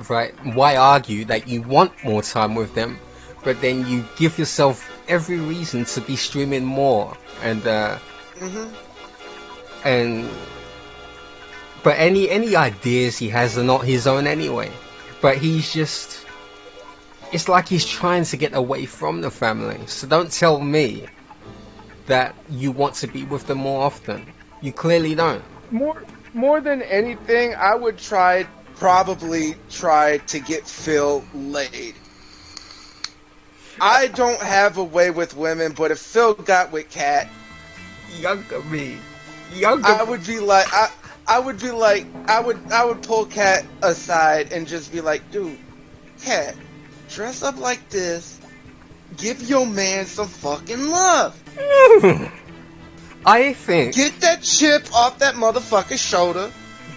Right. Why argue that you want more time with them, but then you give yourself every reason to be streaming more and but any ideas he has are not his own anyway. But he's just, it's like he's trying to get away from the family. So don't tell me that you want to be with them more often. You clearly don't. More than anything, I would probably try to get Phil laid. I don't have a way with women, but if Phil got with Kat, I would pull Kat aside and just be like, dude, Kat, dress up like this. Give your man some fucking love. I think. Get that chip off that motherfucker's shoulder.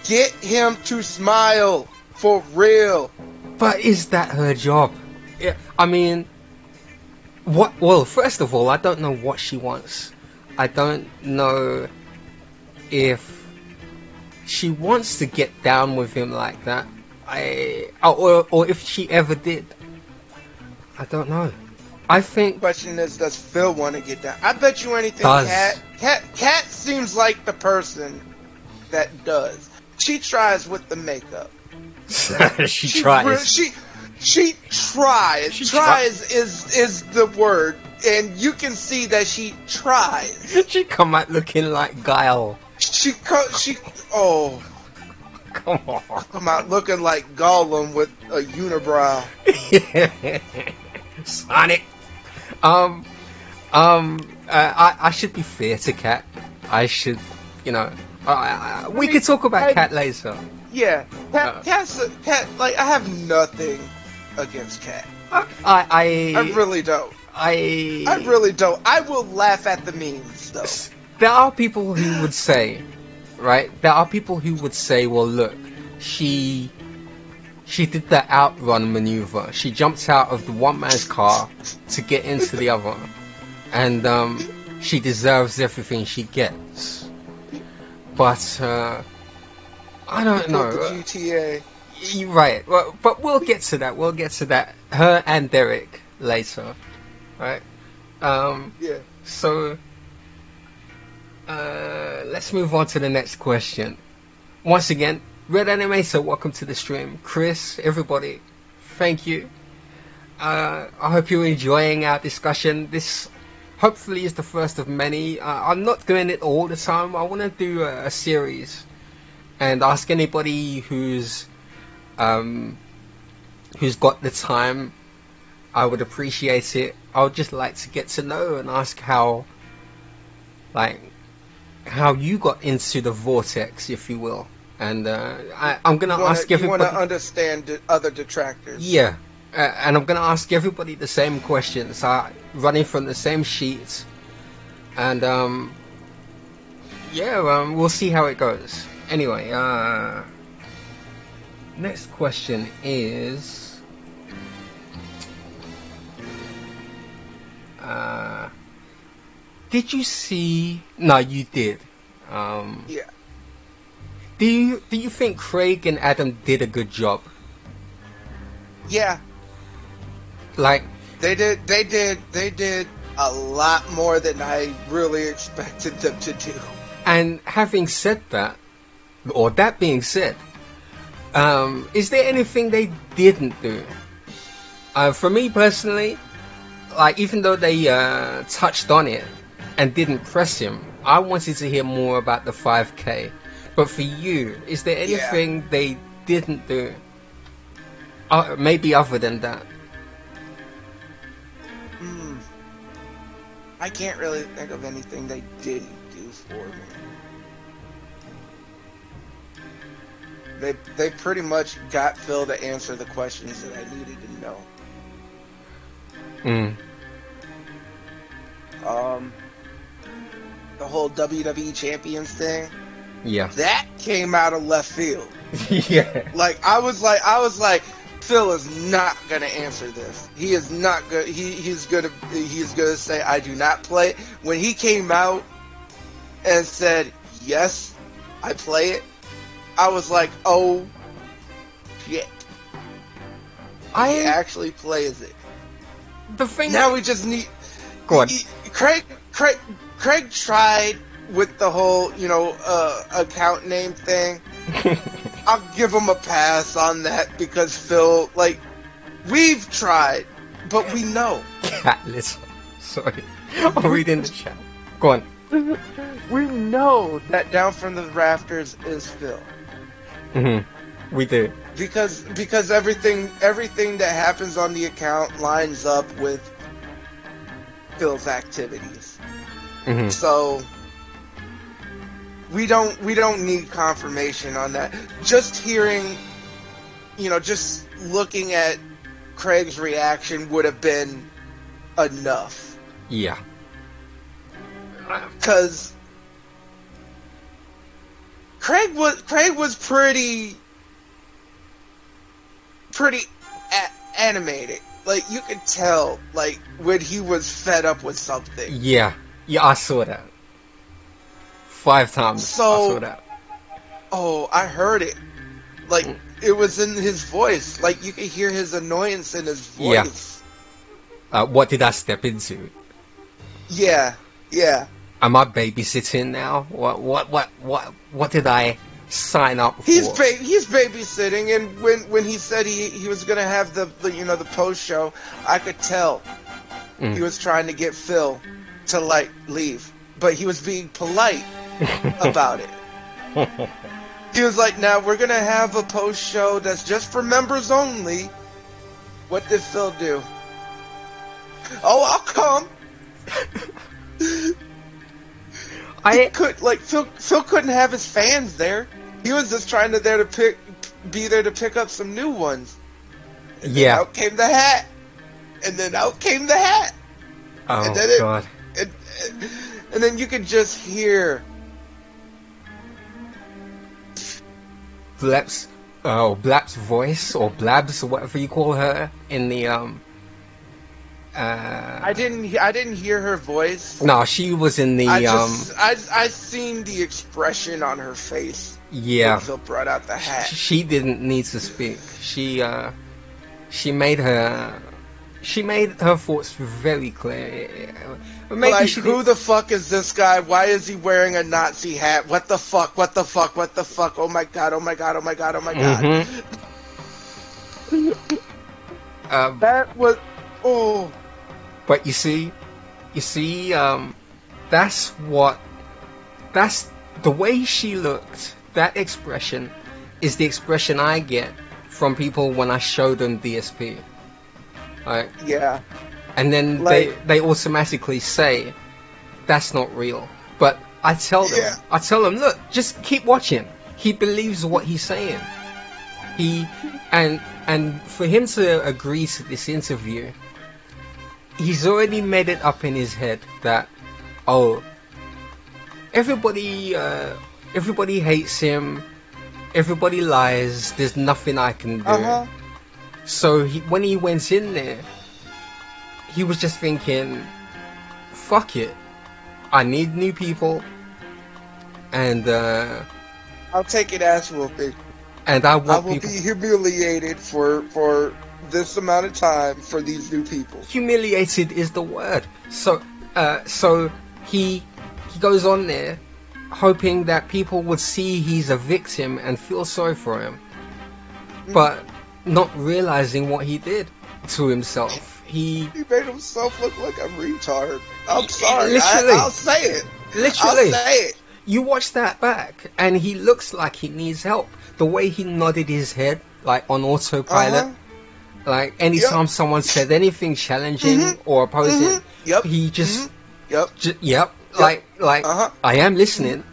Get him to smile for real. But is that her job? Yeah, I mean, what? Well, first of all, I don't know what she wants. I don't know if she wants to get down with him like that. Or if she ever did. I don't know. I think. The question is, does Phil want to get down? I bet you anything, Kat seems like the person that does. She tries with the makeup. She tries. She tries. Tries is the word, and you can see that she tries. She come out looking like Guile. Oh, come on. Come out looking like Gollum with a unibrow. Sonic. I should be fair to Kat. I should, we could talk about Kat later. Yeah, Kat. Like, I have nothing against Kat. I really don't. I really don't. I will laugh at the memes, though. There are people who would say, right? There are people who would say, well, look, she did the outrun maneuver. She jumped out of the one man's car to get into the other, and she deserves everything she gets. But I don't know. The GTA. You're right. Well, but we'll get to that. We'll get to that. Her and Derek later, right? Yeah. So let's move on to the next question. Once again, Red Animator, welcome to the stream. Chris, everybody, thank you. I hope you're enjoying our discussion. This hopefully is the first of many. I'm not doing it all the time. I want to do a series and ask anybody who's got the time. I would appreciate it. I would just like to get to know and ask how like how you got into the vortex, if you will. And I'm gonna ask everybody. You want to understand the other detractors. Yeah, and I'm gonna ask everybody the same questions, running from the same sheets, and we'll see how it goes. Anyway, next question is, did you see? No, you did. Yeah. Do you think Craig and Adam did a good job? Yeah. Like they did a lot more than I really expected them to do. And having said that, or that being said, is there anything they didn't do? For me personally, like even though they touched on it and didn't press him, I wanted to hear more about the 5K. But for you, is there anything they didn't do? Maybe other than that. I can't really think of anything they didn't do for me. They pretty much got Phil to answer the questions that I needed to know. The whole WWE Champions thing. Yeah. That came out of left field. Yeah. Like I was like, Phil is not gonna answer this. He is not good. He's gonna say I do not play. When he came out and said yes, I play it, I was like, oh shit. He actually plays it. The thing now we just need. Go on. Craig tried with the whole, account name thing. I'll give him a pass on that because Phil, we've tried, but we know. Catless. Sorry. I'm reading the chat. Go on. We know that Down from the Rafters is Phil. We do. Because everything that happens on the account lines up with Phil's activities. So we don't need confirmation on that. Just hearing, just looking at Craig's reaction would have been enough. Yeah. Because Craig was pretty animated. Like, you could tell, when he was fed up with something. Yeah, I saw that. 5 times I saw that. Oh, I heard it. It was in his voice. You could hear his annoyance in his voice. Yeah. What did I step into? Yeah. Am I babysitting now? What did I sign up for? He's babysitting, and when he said he was gonna have the post show, I could tell he was trying to get Phil to leave, but he was being polite about it. He was like, "Now we're gonna have a post show that's just for members only." What did Phil do? Oh, I'll come. Phil couldn't have his fans there. He was just trying to be there to pick up some new ones. And then out came the hat. And then out came the hat. Oh, and then God. And then you could just hear Blab's voice, or Blabs, or whatever you call her, in the I didn't hear her voice. No, she was in the I seen the expression on her face. Yeah. When Phil brought out the hat. She didn't need to speak. She made her thoughts very clear. Maybe who the fuck is this guy? Why is he wearing a Nazi hat? What the fuck? What the fuck? What the fuck? Oh my god! Oh my god! Oh my god! Oh my god! That was But you see, that's the way she looked. That expression is the expression I get from people when I show them DSP. Right? Yeah. And then they automatically say, that's not real. But I tell them, look, just keep watching. He believes what he's saying. And for him to agree to this interview, he's already made it up in his head that, oh, everybody hates him, everybody lies, there's nothing I can do. So when he went in there, he was just thinking, fuck it, I need new people, and I'll take it ass whooping. And I will be humiliated for this amount of time for these new people. Humiliated is the word. So he goes on there hoping that people would see he's a victim and feel sorry for him, but not realizing what he did to himself. He made himself look like a retard. I'm sorry. Literally. I'll say it. Literally. I'll say it. You watch that back, and he looks like he needs help. The way he nodded his head, like on autopilot, like anytime someone said anything challenging or opposing, he just, like, I am listening.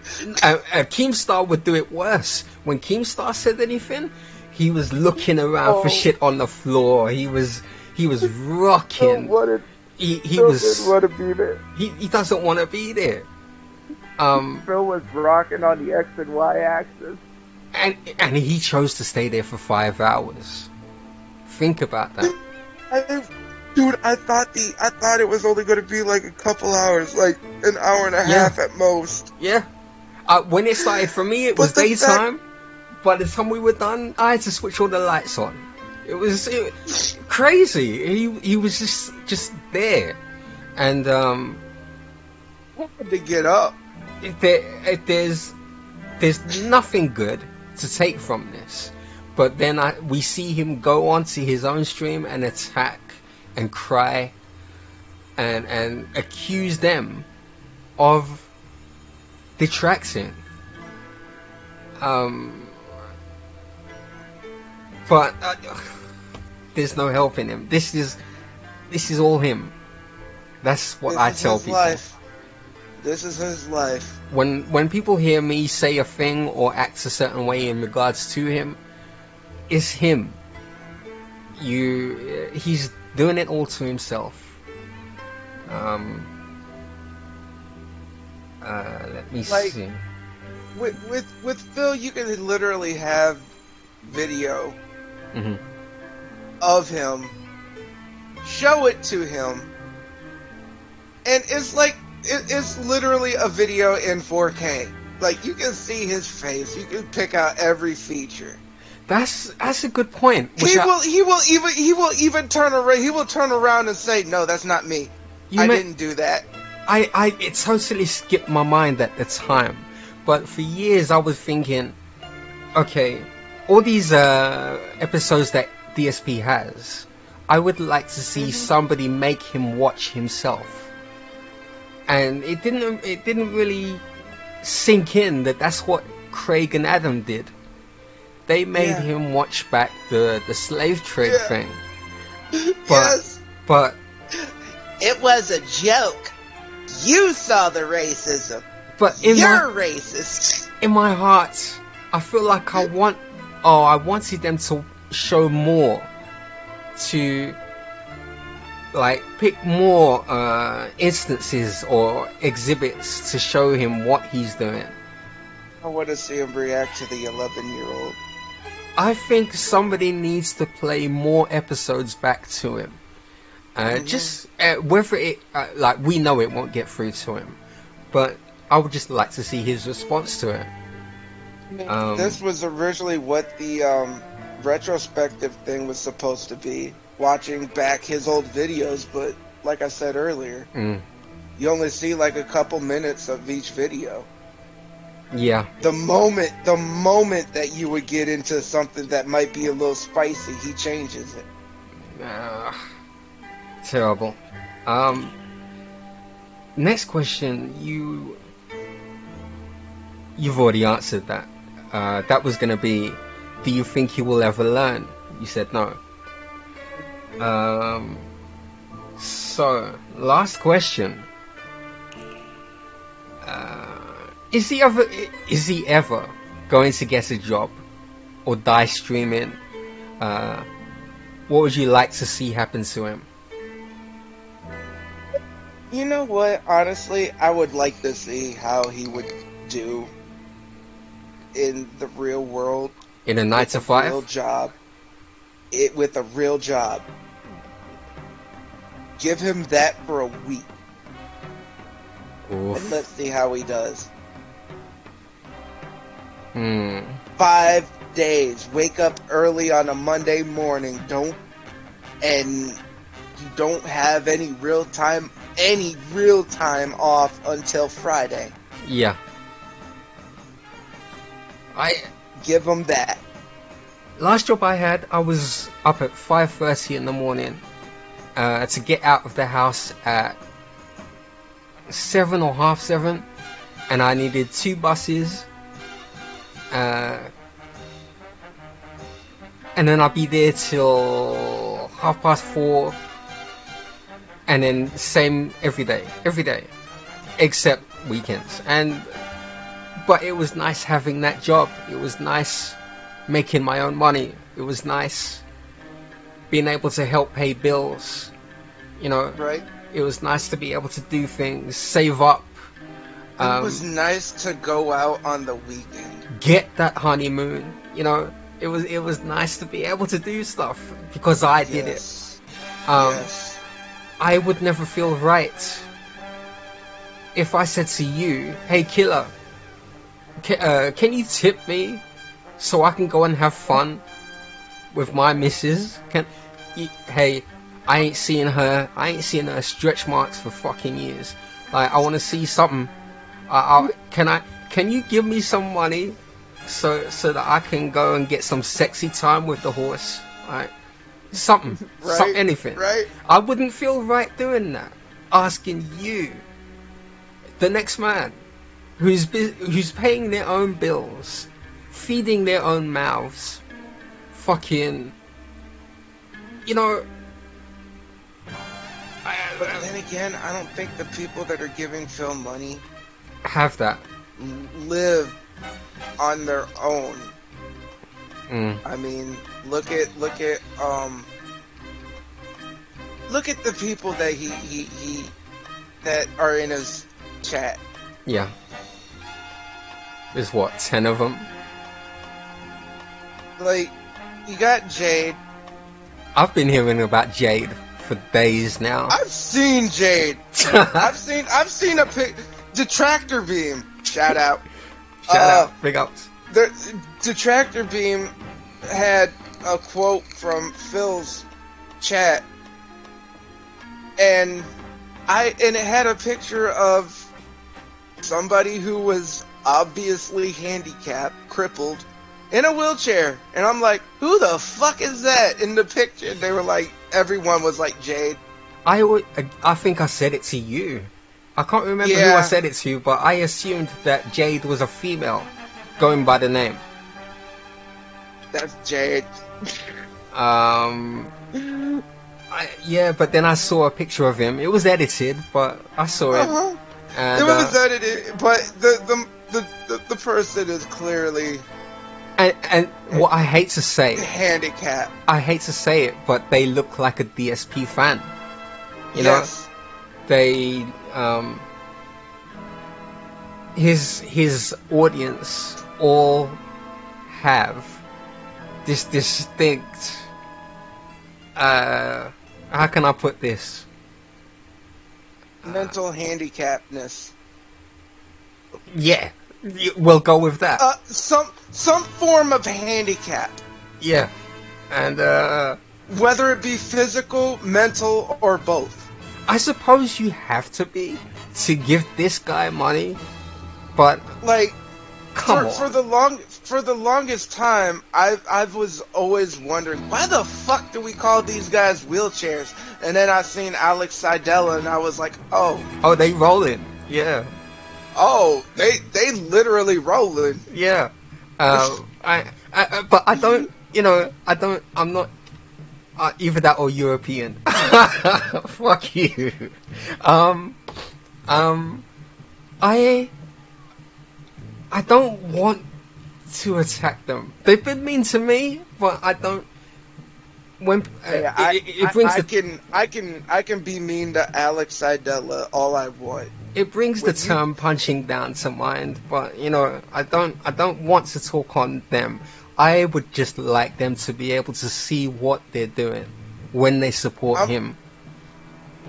Keemstar would do it worse. When Keemstar said anything, he was looking around for shit on the floor. He was rocking. He doesn't want to be there. He doesn't want to be there. Phil was rocking on the X and Y axis. And he chose to stay there for 5 hours. Think about that. Dude, I thought it was only going to be like a couple hours, like an hour and a half at most. Yeah. When it started for me, it was daytime. By the time we were done, I had to switch all the lights on. It was crazy. He was just there, and had to get up. There's nothing good to take from this, but then we see him go onto his own stream and attack and cry and accuse them of detracting. But there's no helping him. This is all him. That's what I tell people. Life. This is his life. When people hear me say a thing or act a certain way in regards to him, it's him. He's doing it all to himself. Let me see. With Phil, you can literally have video of him, show it to him, and it's like it's literally a video in 4K. Like, you can see his face, you can pick out every feature. That's a good point. He will even turn around. He will turn around and say, "No, that's not me. I didn't do that." It totally skipped my mind at the time, but for years I was thinking, okay, all these episodes that DSP has, I would like to see somebody make him watch himself. And it didn't really sink in that that's what Craig and Adam did. They made him watch back the slave trade thing. But it was a joke. You saw the racism. But you're racist. In my heart, I feel like I wanted them to show more, to like pick more instances or exhibits to show him what he's doing. I want to see him react to the 11-year-old. I think somebody needs to play more episodes back to him. Just whether it like, we know it won't get through to him, but I would just like to see his response to it. This was originally what the retrospective thing was supposed to be, watching back his old videos, but like I said earlier, you only see like a couple minutes of each video. Yeah. The moment that you would get into something that might be a little spicy, he changes it. Terrible. Next question, you've already answered that. That was going to be, do you think he will ever learn? You said no. So, last question. Is he ever going to get a job or die streaming? What would you like to see happen to him? You know what? Honestly, I would like to see how he would do in the real world. In a 9 to 5? Real job. With a real job. Give him that for a week. Oof. And let's see how he does. 5 days. Wake up early on a Monday morning. And you don't have any real time off until Friday. Yeah. Give them that. Last job I had, I was up at 5:30 in the morning to get out of the house at 7 or half 7, and I needed 2 buses. And then I'd be there till 4:30, and then same every day, except weekends. But it was nice having that job. It was nice making my own money. It was nice being able to help pay bills. You know, right? It was nice to be able to do things, save up. It was nice to go out on the weekend. Get that honeymoon. You know, it was nice to be able to do stuff because I did it. Yes. I would never feel right if I said to you, "Hey, Killa, can you tip me so I can go and have fun with my missus? Hey, I ain't seeing her stretch marks for fucking years. Like, I want to see something. Can you give me some money so that I can go and get some sexy time with the horse? Right? Something, anything. Right. I wouldn't feel right doing that. Asking you, the next man, who's paying their own bills, feeding their own mouths, fucking, you know. But then again, I don't think the people that are giving Phil money have that. Live on their own. Mm. I mean, look at the people that he that are in his chat. Yeah. There's what, 10 of them? Like, you got Jade. I've been hearing about Jade for days now. I've seen Jade. I've seen a Detractor beam. Shout out. Shout out. Big ups. The Detractor beam had a quote from Phil's chat, and it had a picture of somebody who was obviously handicapped, crippled, in a wheelchair, and I'm like, who the fuck is that in the picture? They were like, everyone was like, Jade. I think I said it to you. I can't remember who I said it to, but I assumed that Jade was a female, going by the name. That's Jade. But then I saw a picture of him. It was edited, but I saw it. And, it was edited, but the person is clearly. And what I hate to say, handicapped. I hate to say it, but they look like a DSP fan. You know, they his audience all have this distinct. How can I put this? Mental handicapness. Yeah. We'll go with that. Some form of handicap. Yeah. And whether it be physical, mental, or both. I suppose you have to be to give this guy money, but like, come on. For the longest time, I was always wondering, why the fuck do we call these guys wheelchairs? And then I seen Alex Seidel, and I was like, oh, they rolling. Yeah. Oh, they literally rolling. Yeah. But I don't, I'm not either that or European. Fuck I don't want to attack them. They've been mean to me, but I don't. When it brings I can be mean to Alex Seidela all I want. It brings the term punching down to mind, but you know, I don't want to talk on them. I would just like them to be able to see what they're doing when they support him.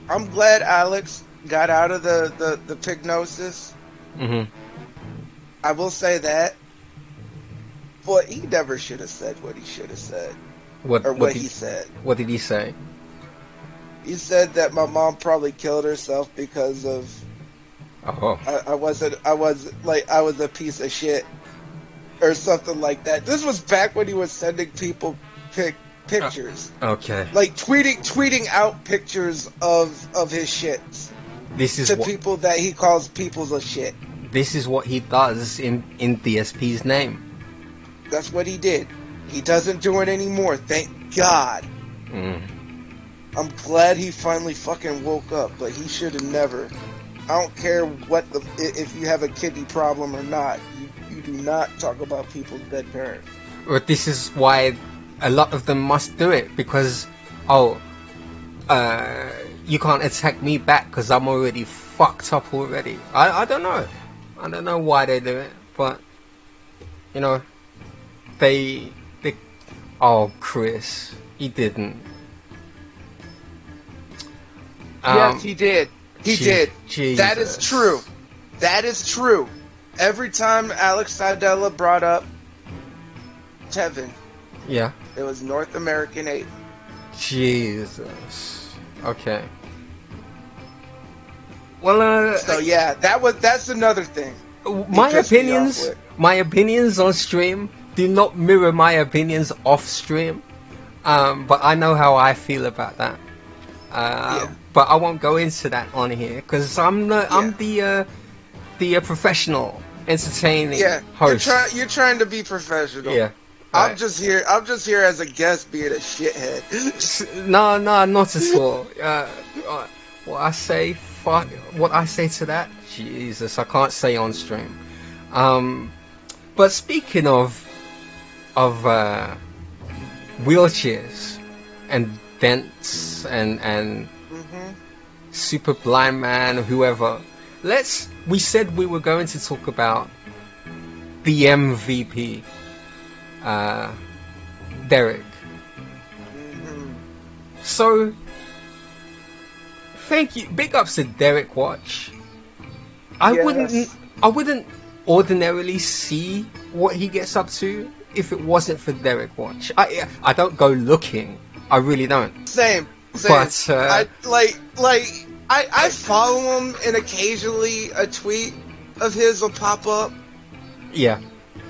I'm glad Alex got out of the pignosis. Mm-hmm. I will say that. But he never should have said what he should have said. What he said. What did he say? He said that my mom probably killed herself because of I was a piece of shit or something like that. This was back when he was sending people pictures. Okay. Like tweeting out pictures of his shits. This is to people that he calls people's a shit. This is what he does in DSP's name. That's what he did. He doesn't do it anymore. Thank God. I'm glad he finally fucking woke up, but he should have never. I don't care if you have a kidney problem or not. You do not talk about people's dead parents. But this is why a lot of them must do it, because you can't attack me back because I'm already fucked up already. I don't know. I don't know why they do it, but you know, they Chris, he didn't. Yes, he did. He did. Jesus. That is true. That is true. Every time Alex Seidela brought up Tevin, yeah, it was North American 8. Jesus. Okay. Well, so yeah, that's another thing. My opinions on stream do not mirror my opinions off stream. But I know how I feel about that. But I won't go into that on here because I'm the professional entertaining host. You're trying to be professional. Yeah. I'm just here as a guest being a shithead. No, not at all. What I say to that, Jesus, I can't say on stream. But speaking of wheelchairs and dents and super blind man, whoever, we said we were going to talk about the MVP, Derek. So thank you, big ups to Derek Watch. I wouldn't ordinarily see what he gets up to if it wasn't for Derek Watch. I don't go looking. I really don't. Same. But I follow him, and occasionally a tweet of his will pop up. Yeah.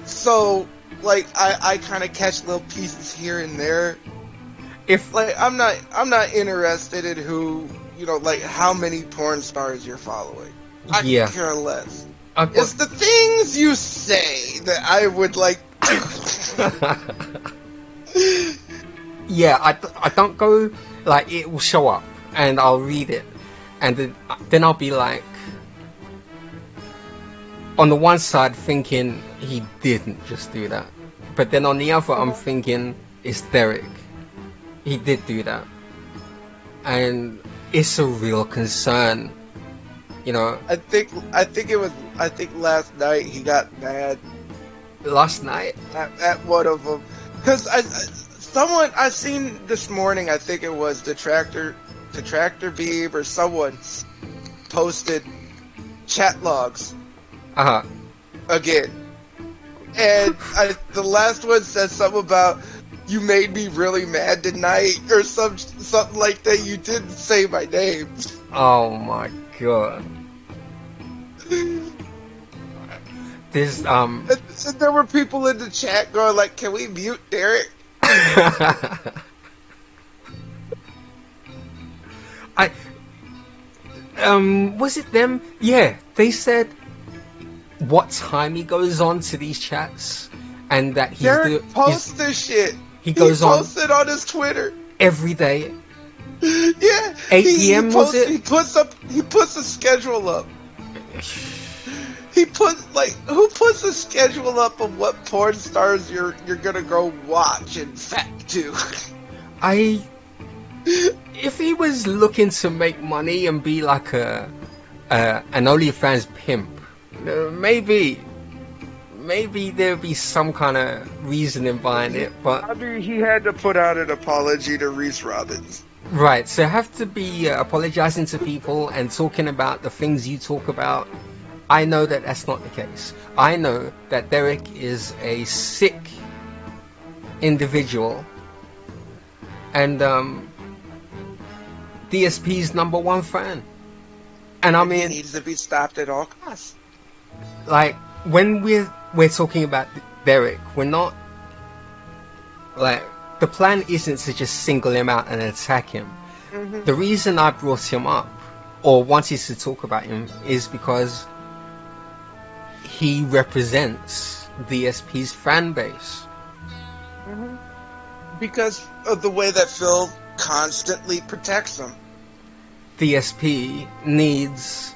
So I kind of catch little pieces here and there. I'm not interested in who, how many porn stars you're following. I can care less. It's the things you say that I would like. Yeah, I don't go, it will show up and I'll read it and then I'll be like, on the one side thinking he didn't just do that, but then on the other I'm thinking it's Derek, he did do that, and it's a real concern, I think last night he got mad. Last night? At one of them. Because I seen this morning, I think it was Detractor Beeb or someone posted chat logs. Again. And the last one said something about, you made me really mad tonight, or something like that. You didn't say my name. Oh my god. And there were people in the chat going like, can we mute Derek? Was it them? Yeah, they said what time he goes on to these chats, and that Derek posts this shit. He posts it on his Twitter every day. Yeah, 8 p.m. was it? He puts a schedule up. Who puts a schedule up of what porn stars you're gonna go watch and fact to? If he was looking to make money and be like an OnlyFans pimp, maybe there'd be some kind of reasoning behind it. But I mean, he had to put out an apology to Reese Robbins. Right, so have to be apologizing to people and talking about the things you talk about. I know that that's not the case. I know that Derek is a sick individual, and DSP's number one fan. And I mean, he needs to be stopped at all costs. Like, when we're talking about Derek, we're not like, the plan isn't to just single him out and attack him. Mm-hmm. The reason I brought him up or wanted to talk about him is because he represents DSP's fan base. Mm-hmm. Because of the way that Phil constantly protects him. DSP needs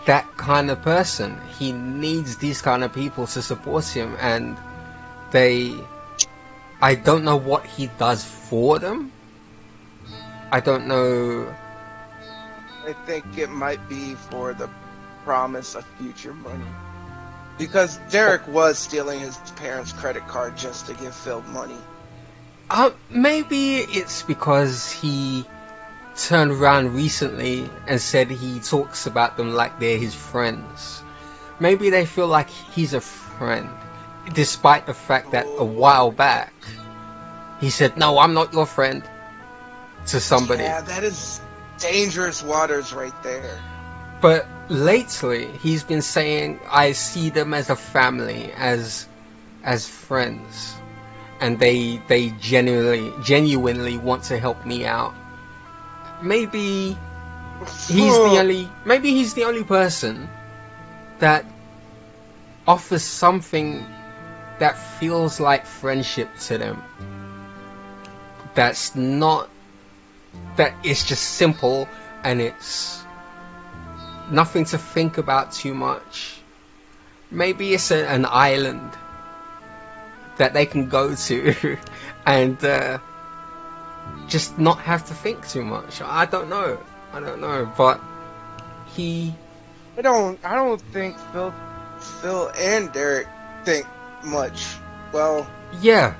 that kind of person. He needs these kind of people to support him, and I don't know what he does for them. I don't know. I think it might be for the promise of future money. Because Derek was stealing his parents' credit card just to give Phil money. Maybe it's because he turned around recently and said he talks about them like they're his friends. Maybe they feel like he's a friend, despite the fact that a while back he said, "No, I'm not your friend," to somebody. Yeah, that is dangerous waters right there. But lately he's been saying, "I see them as a family, as friends, and they genuinely want to help me out." Maybe he's the only person that offers something that feels like friendship to them. That it's just simple and it's nothing to think about too much. Maybe it's an island that they can go to and just not have to think too much. I don't know, but I don't think Phil and Derek think much. Well, yeah,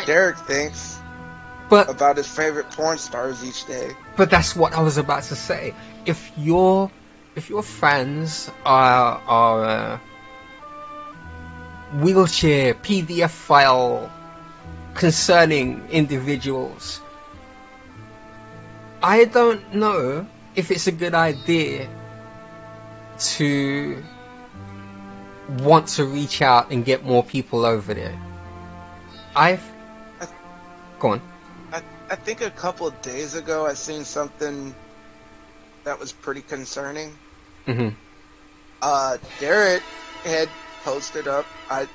Derek thinks about his favorite porn stars each day. But that's what I was about to say. If your fans are wheelchair PDF file concerning individuals, I don't know if it's a good idea to want to reach out and get more people over there. Go on. I think a couple of days ago I seen something that was pretty concerning. Mm-hmm. Derek had posted up. I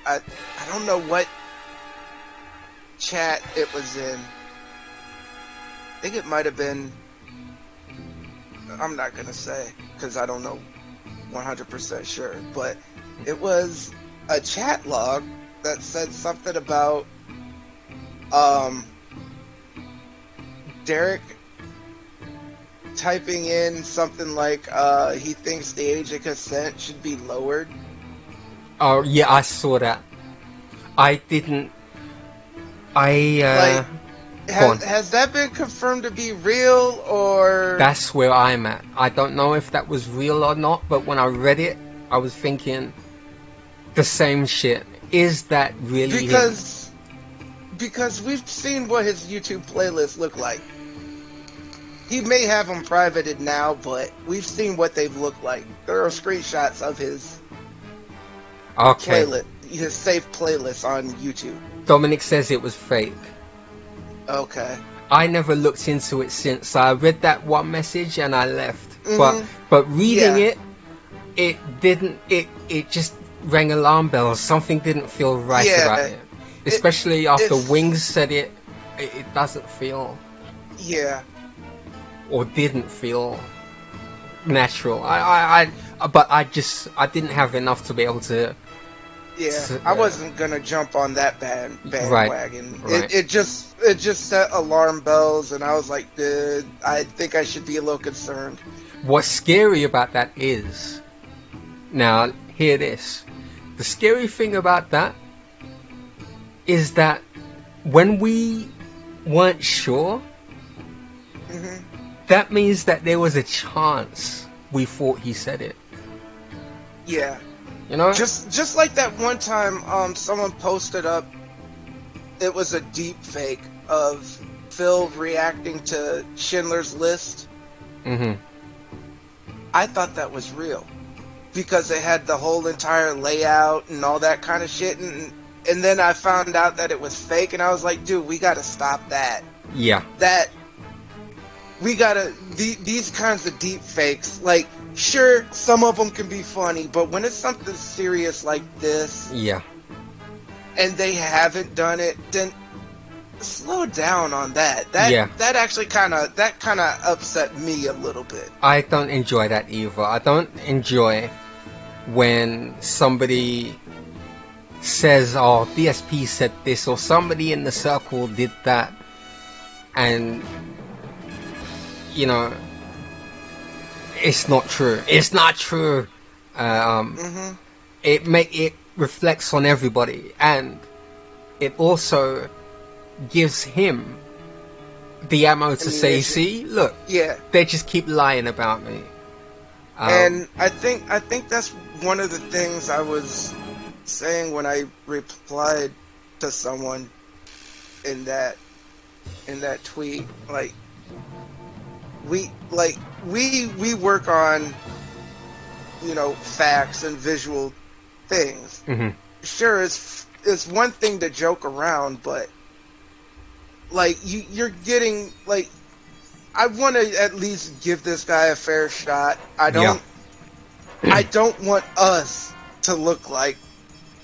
don't know what chat it was in. I think it might have been. I'm not gonna say because I don't know 100% sure, but it was a chat log that said something about Derek typing in something like he thinks the age of consent should be lowered. Oh yeah, I saw that. I didn't. Has that been confirmed to be real, or? That's where I'm at. I don't know if that was real or not, but when I read it, I was thinking the same shit. Is that really him? Because we've seen what his YouTube playlists look like. He may have them privated now, but we've seen what they've looked like. There are screenshots of his playlist, his saved playlist on YouTube. Dominick says it was fake. Okay. I never looked into it since. I read that one message and I left. Mm-hmm. But reading it didn't. It just rang alarm bells. Something didn't feel right about it. Especially after Wings said it. It doesn't feel. Yeah. Or didn't feel natural. But I didn't have enough to be able to. Yeah, I wasn't gonna jump on that bandwagon. Right. It just set alarm bells, and I was like, dude, I think I should be a little concerned. What's scary about that is, now hear this. The scary thing about that is that when we weren't sure, that means that there was a chance we thought he said it. Yeah. You know? Just like that one time someone posted up, it was a deep fake of Phil reacting to Schindler's List. I thought that was real because it had the whole entire layout and all that kind of shit, and then I found out that it was fake, and I was like, dude, we gotta stop that. Yeah. We gotta, these kinds of deep fakes, like, sure, some of them can be funny, but when it's something serious like this, yeah, and they haven't done it, then slow down on that. That actually kind of upset me a little bit. I don't enjoy that either. I don't enjoy when somebody says, oh, DSP said this, or somebody in the circle did that, and you know, it's not true. It's not true. It reflects on everybody, and it also gives him the ammo to say, see, look, they just keep lying about me. And I think that's one of the things I was saying when I replied to someone in that tweet. Like, we work on, you know, facts and visual things. Sure, it's one thing to joke around, but like you're getting, like, I want to at least give this guy a fair shot. I don't want us to look like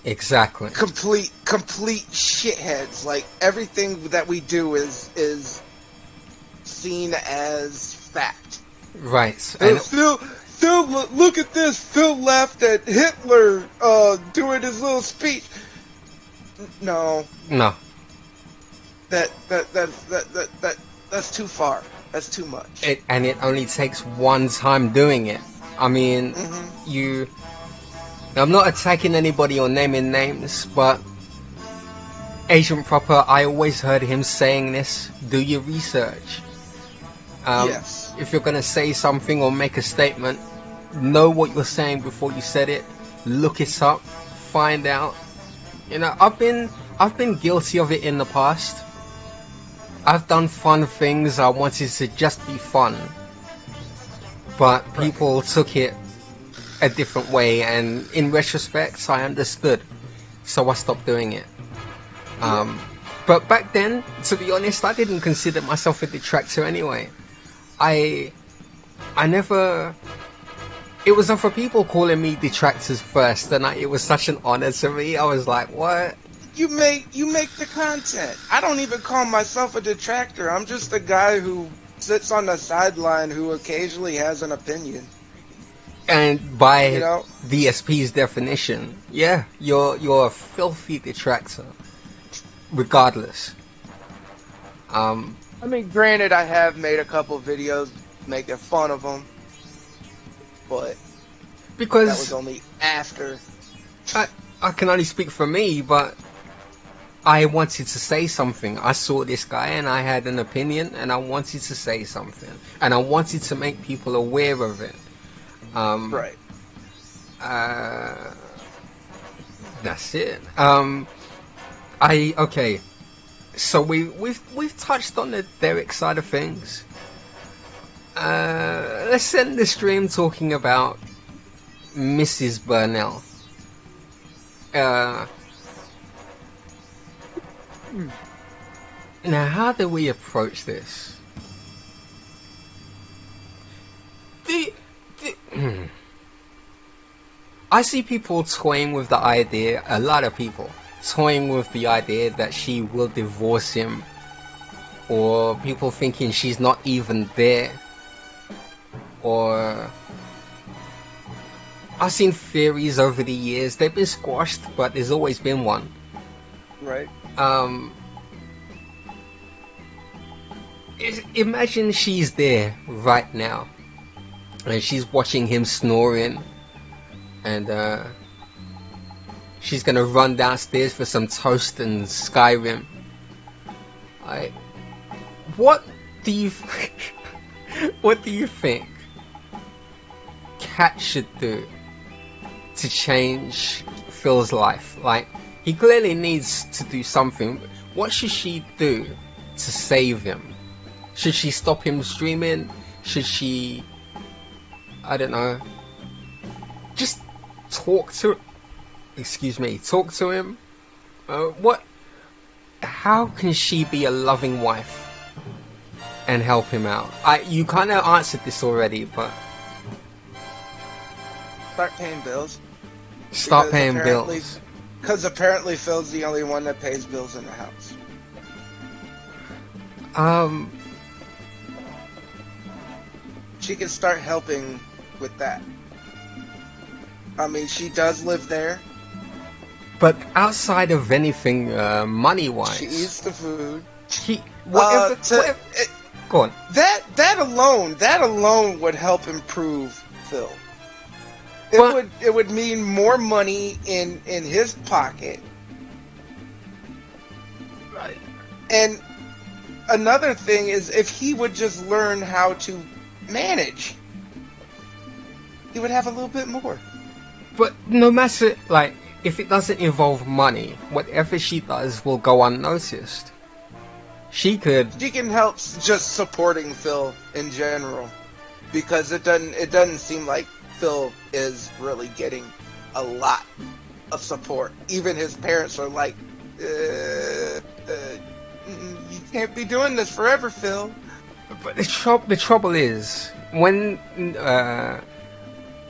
exactly complete shitheads. Like, everything that we do is seen as fact. Right. And Phil, look at this. Phil laughed at Hitler doing his little speech. No. That's too far. That's too much. And it only takes one time doing it. I mean, I'm not attacking anybody or naming names, but Agent Proper, I always heard him saying this: do your research. Yes. If you're gonna say something or make a statement, know what you're saying before you said it. Look it up, find out. You know, I've been guilty of it in the past. I've done fun things. I wanted to just be fun, but people took it a different way, and in retrospect, I understood, so I stopped doing it. But back then, to be honest, I didn't consider myself a detractor anyway. I never. It was other people calling me detractors first, and it was such an honor to me. I was like, what? You make the content. I don't even call myself a detractor. I'm just a guy who sits on the sideline who occasionally has an opinion. And by DSP's definition, yeah, you're a filthy detractor, regardless. I mean, granted, I have made a couple videos making fun of them, but because that was only after. I can only speak for me, but I wanted to say something. I saw this guy and I had an opinion, and I wanted to say something, and I wanted to make people aware of it. Right. That's it. Okay. So we've touched on the Derek side of things. Let's end the stream talking about Mrs. Burnell. Now, how do we approach this? I see people toying with the idea, a lot of people toying with the idea that she will divorce him, or people thinking she's not even there. or I've seen theories over the years. They've been squashed, but there's always been one. Right. Imagine she's there right now, and she's watching him snoring, and she's gonna run downstairs for some toast and Skyrim. What do you what do you think Kat should do to change Phil's life? Like, he clearly needs to do something. What should she do to save him? Should she stop him streaming? Should she, I don't know, just talk to him? How can she be a loving wife and help him out? You kind of answered this already, but Start paying bills. Start paying bills. Because apparently Phil's the only one that pays bills in the house. She can start helping with that. I mean, she does live there. But outside of anything, money-wise, she eats the food. Whatever. Go on. That alone would help improve Phil. It would mean more money in his pocket. Right. And another thing is, if he would just learn how to manage, he would have a little bit more. But no matter, like, if it doesn't involve money, whatever she does will go unnoticed. She can help just supporting Phil in general, because it doesn't seem like Phil is really getting a lot of support. Even his parents are like, you can't be doing this forever, Phil. But the trouble is, when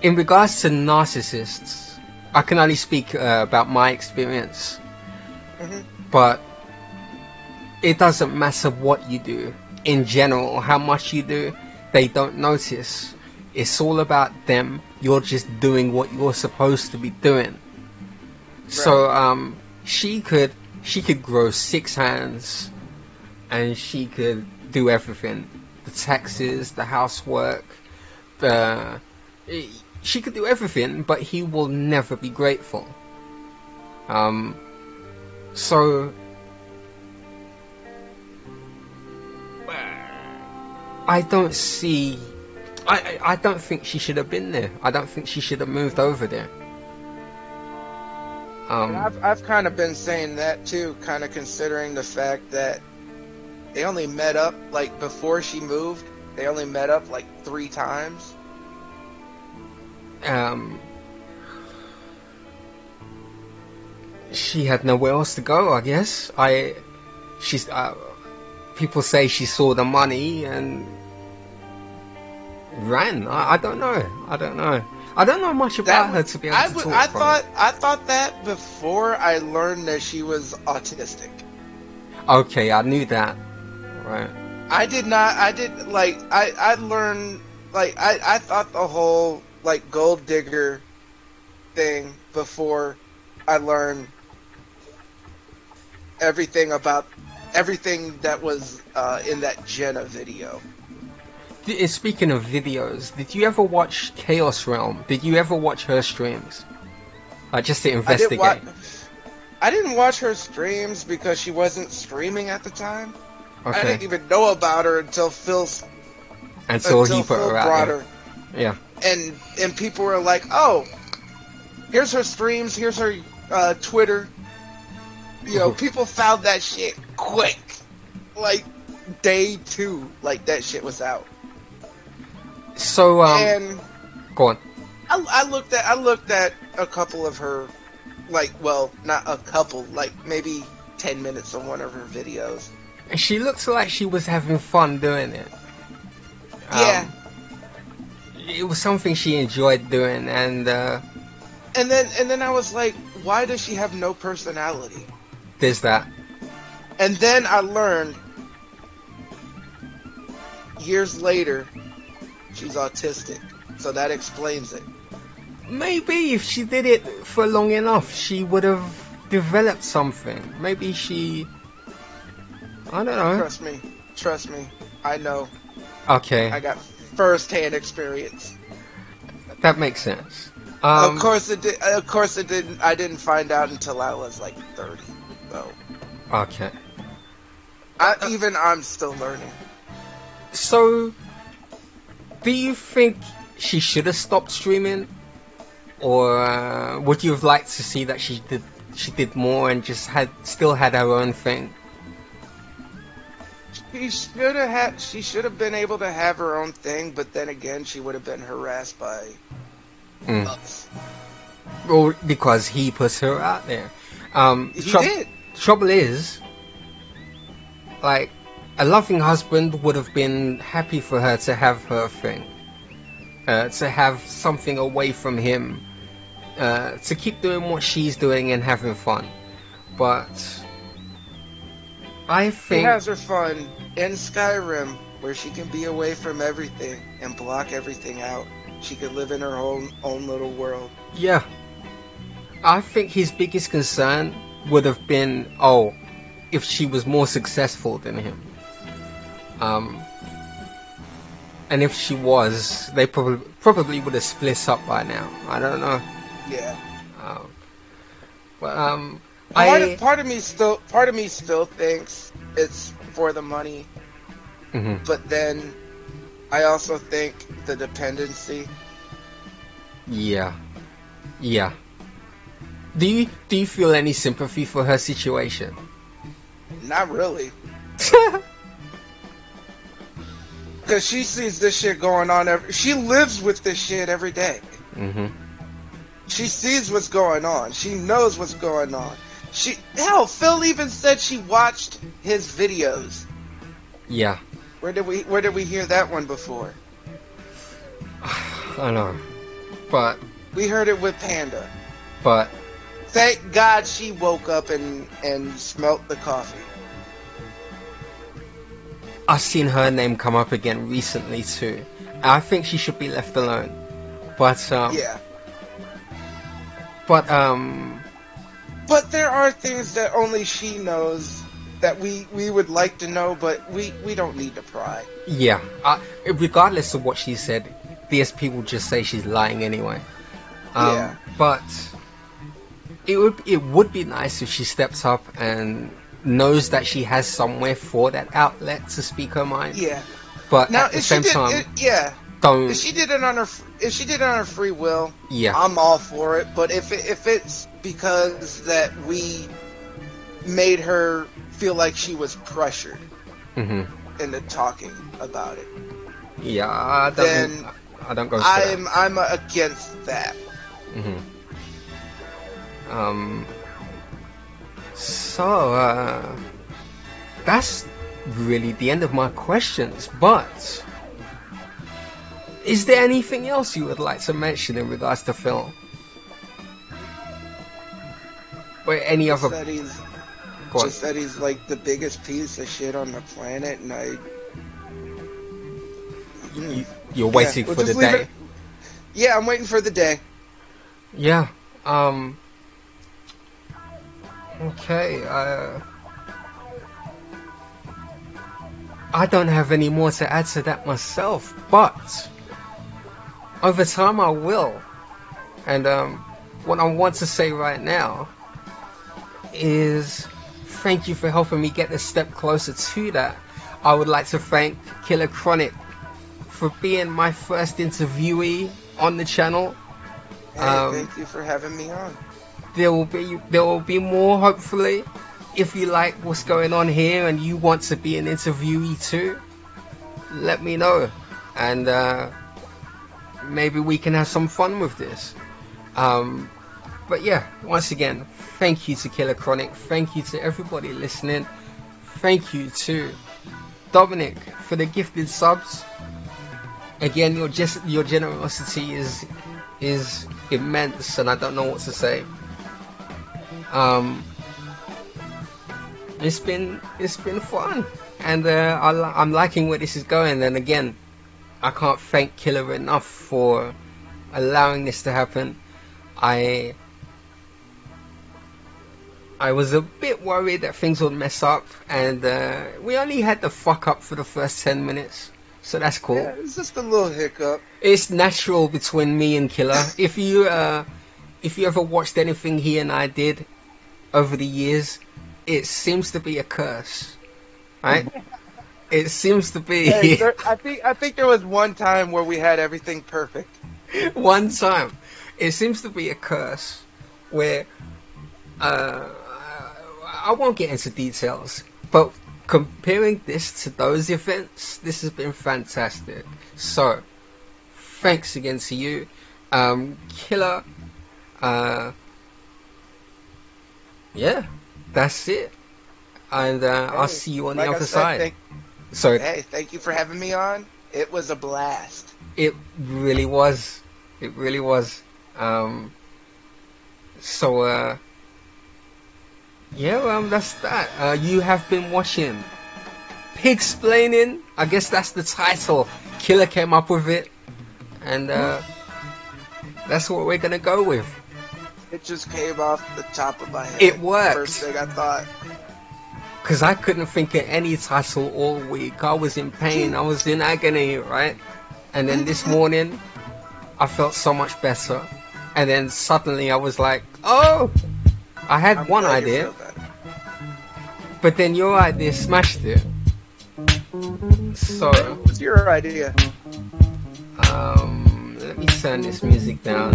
in regards to narcissists, I can only speak about my experience, but it doesn't matter what you do. In general, how much you do, they don't notice. It's all about them. You're just doing what you're supposed to be doing. Right. So she could grow 6 hands, and she could do everything. The taxes, the housework, she could do everything, but he will never be grateful. So I don't see. I don't think she should have been there. I don't think she should have moved over there. I've kind of been saying that too, kind of considering the fact that they only met up, like, before she moved, they only met up like 3 times. She had nowhere else to go, I guess. People say she saw the money and ran. I don't know. I don't know much about her to be able to talk from. I thought that before I learned that she was autistic. Okay, I knew that. Right. I learned, like, I thought the whole, like, gold digger thing before I learned everything that was in that Jenna video. Speaking of videos, did you ever watch Chaos Realm? Did you ever watch her streams? Just to investigate. I didn't watch her streams because she wasn't streaming at the time. Okay. I didn't even know about her until Phil brought her. Yeah. And people were like, "Oh, here's her streams. Here's her Twitter." You know, people found that shit quick. Like, day 2, like, that shit was out. So, and go on. I looked at a couple of her, like, well, not a couple, like, maybe 10 minutes of one of her videos. And she looked like she was having fun doing it. Yeah. It was something she enjoyed doing, and then I was like, why does she have no personality? There's that. And then I learned, years later, She's autistic, so that explains it. Maybe if she did it for long enough, she would have developed something. Maybe she... I don't know. Trust me. I know. Okay. I got first-hand experience. That makes sense. Of course it didn't. I didn't find out until I was like 30. So. Okay. I'm still learning. So, do you think she should have stopped streaming, or would you have liked to see that she did more and just still had her own thing? She should have been able to have her own thing, but then again, she would have been harassed by us. Well, because he puts her out there. He did. Trouble is, like, a loving husband would have been happy for her to have her thing, to have something away from him, to keep doing what she's doing and having fun. But I think she has her fun in Skyrim, where she can be away from everything and block everything out. She could live in her own little world. Yeah. I think his biggest concern would have been, if she was more successful than him. And if she was, they probably would have split up by now. I don't know. Yeah. But part of me still thinks it's for the money. Mm-hmm. But then I also think the dependency. Yeah. Do you feel any sympathy for her situation? Not really. Because she sees this shit going on she lives with this shit every day. Mm-hmm. She sees what's going on. She knows what's going on. Phil even said she watched his videos. Yeah. Where did we hear that one before? I know. But we heard it with Panda. But thank God she woke up and smelt the coffee. I've seen her name come up again recently too. I think she should be left alone. But yeah. But there are things that only she knows that we would like to know, but we don't need to pry. Yeah. Regardless of what she said, DSP will just say she's lying anyway. Yeah. But it would be nice if she steps up and knows that she has somewhere for that outlet to speak her mind. Yeah. But now, at the same time, don't. If she did it on her free will, yeah, I'm all for it. But if it's because that we made her feel like she was pressured into talking about it, yeah, I don't go. I'm against that. So that's really the end of my questions. But is there anything else you would like to mention in regards to film? Or any other? Just that he's like the biggest piece of shit on the planet, and you're waiting for the day. Yeah, I'm waiting for the day. Yeah. Okay. I don't have any more to add to that myself, but over time I will. And what I want to say right now is thank you for helping me get a step closer to that. I would like to thank Killer Chronic for being my first interviewee on the channel. Hey, thank you for having me on. There will be more, hopefully. If you like what's going on here and you want to be an interviewee too, let me know, and maybe we can have some fun with this. But yeah, once again, thank you to Killer Chronic, thank you to everybody listening, thank you to Dominick for the gifted subs. Again, your generosity is immense, and I don't know what to say. It's been fun, and I'm liking where this is going. And again, I can't thank Killa enough for allowing this to happen. I was a bit worried that things would mess up, and we only had the fuck up for the first 10 minutes, so that's cool. Yeah, it's just a little hiccup. It's natural between me and Killa. If you ever watched anything he and I did over the years, it seems to be a curse, right? It seems to be. Hey, I think there was one time where we had everything perfect. One time, it seems to be a curse where I won't get into details, but comparing this to those events, this has been fantastic. So, thanks again to you, Killa. Yeah, that's it. And I'll see you on the other side. Hey, thank you for having me on. It was a blast. It really was. It really was. That's that. You have been watching PIGSPLAINING. I guess that's the title. Killa came up with it, and that's what we're gonna go with. It just came off the top of my head. It worked. First thing I thought. Because I couldn't think of any title all week. I was in pain. I was in agony, right? And then this morning, I felt so much better. And then suddenly I was like, oh! I had one idea. But then your idea smashed it. So... What was your idea? Let me turn this music down.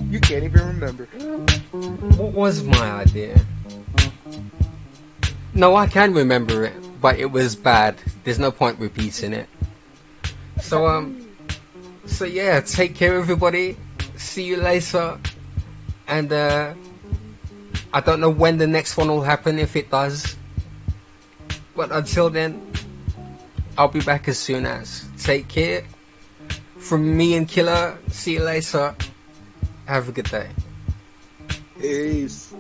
You can't even remember. What was my idea? No, I can remember it, but it was bad. There's no point repeating it. So yeah, take care everybody. See you later. And I don't know when the next one will happen, if it does. But until then, I'll be back as soon as. Take care. From me and Killa, see you later. Have a good day. Peace.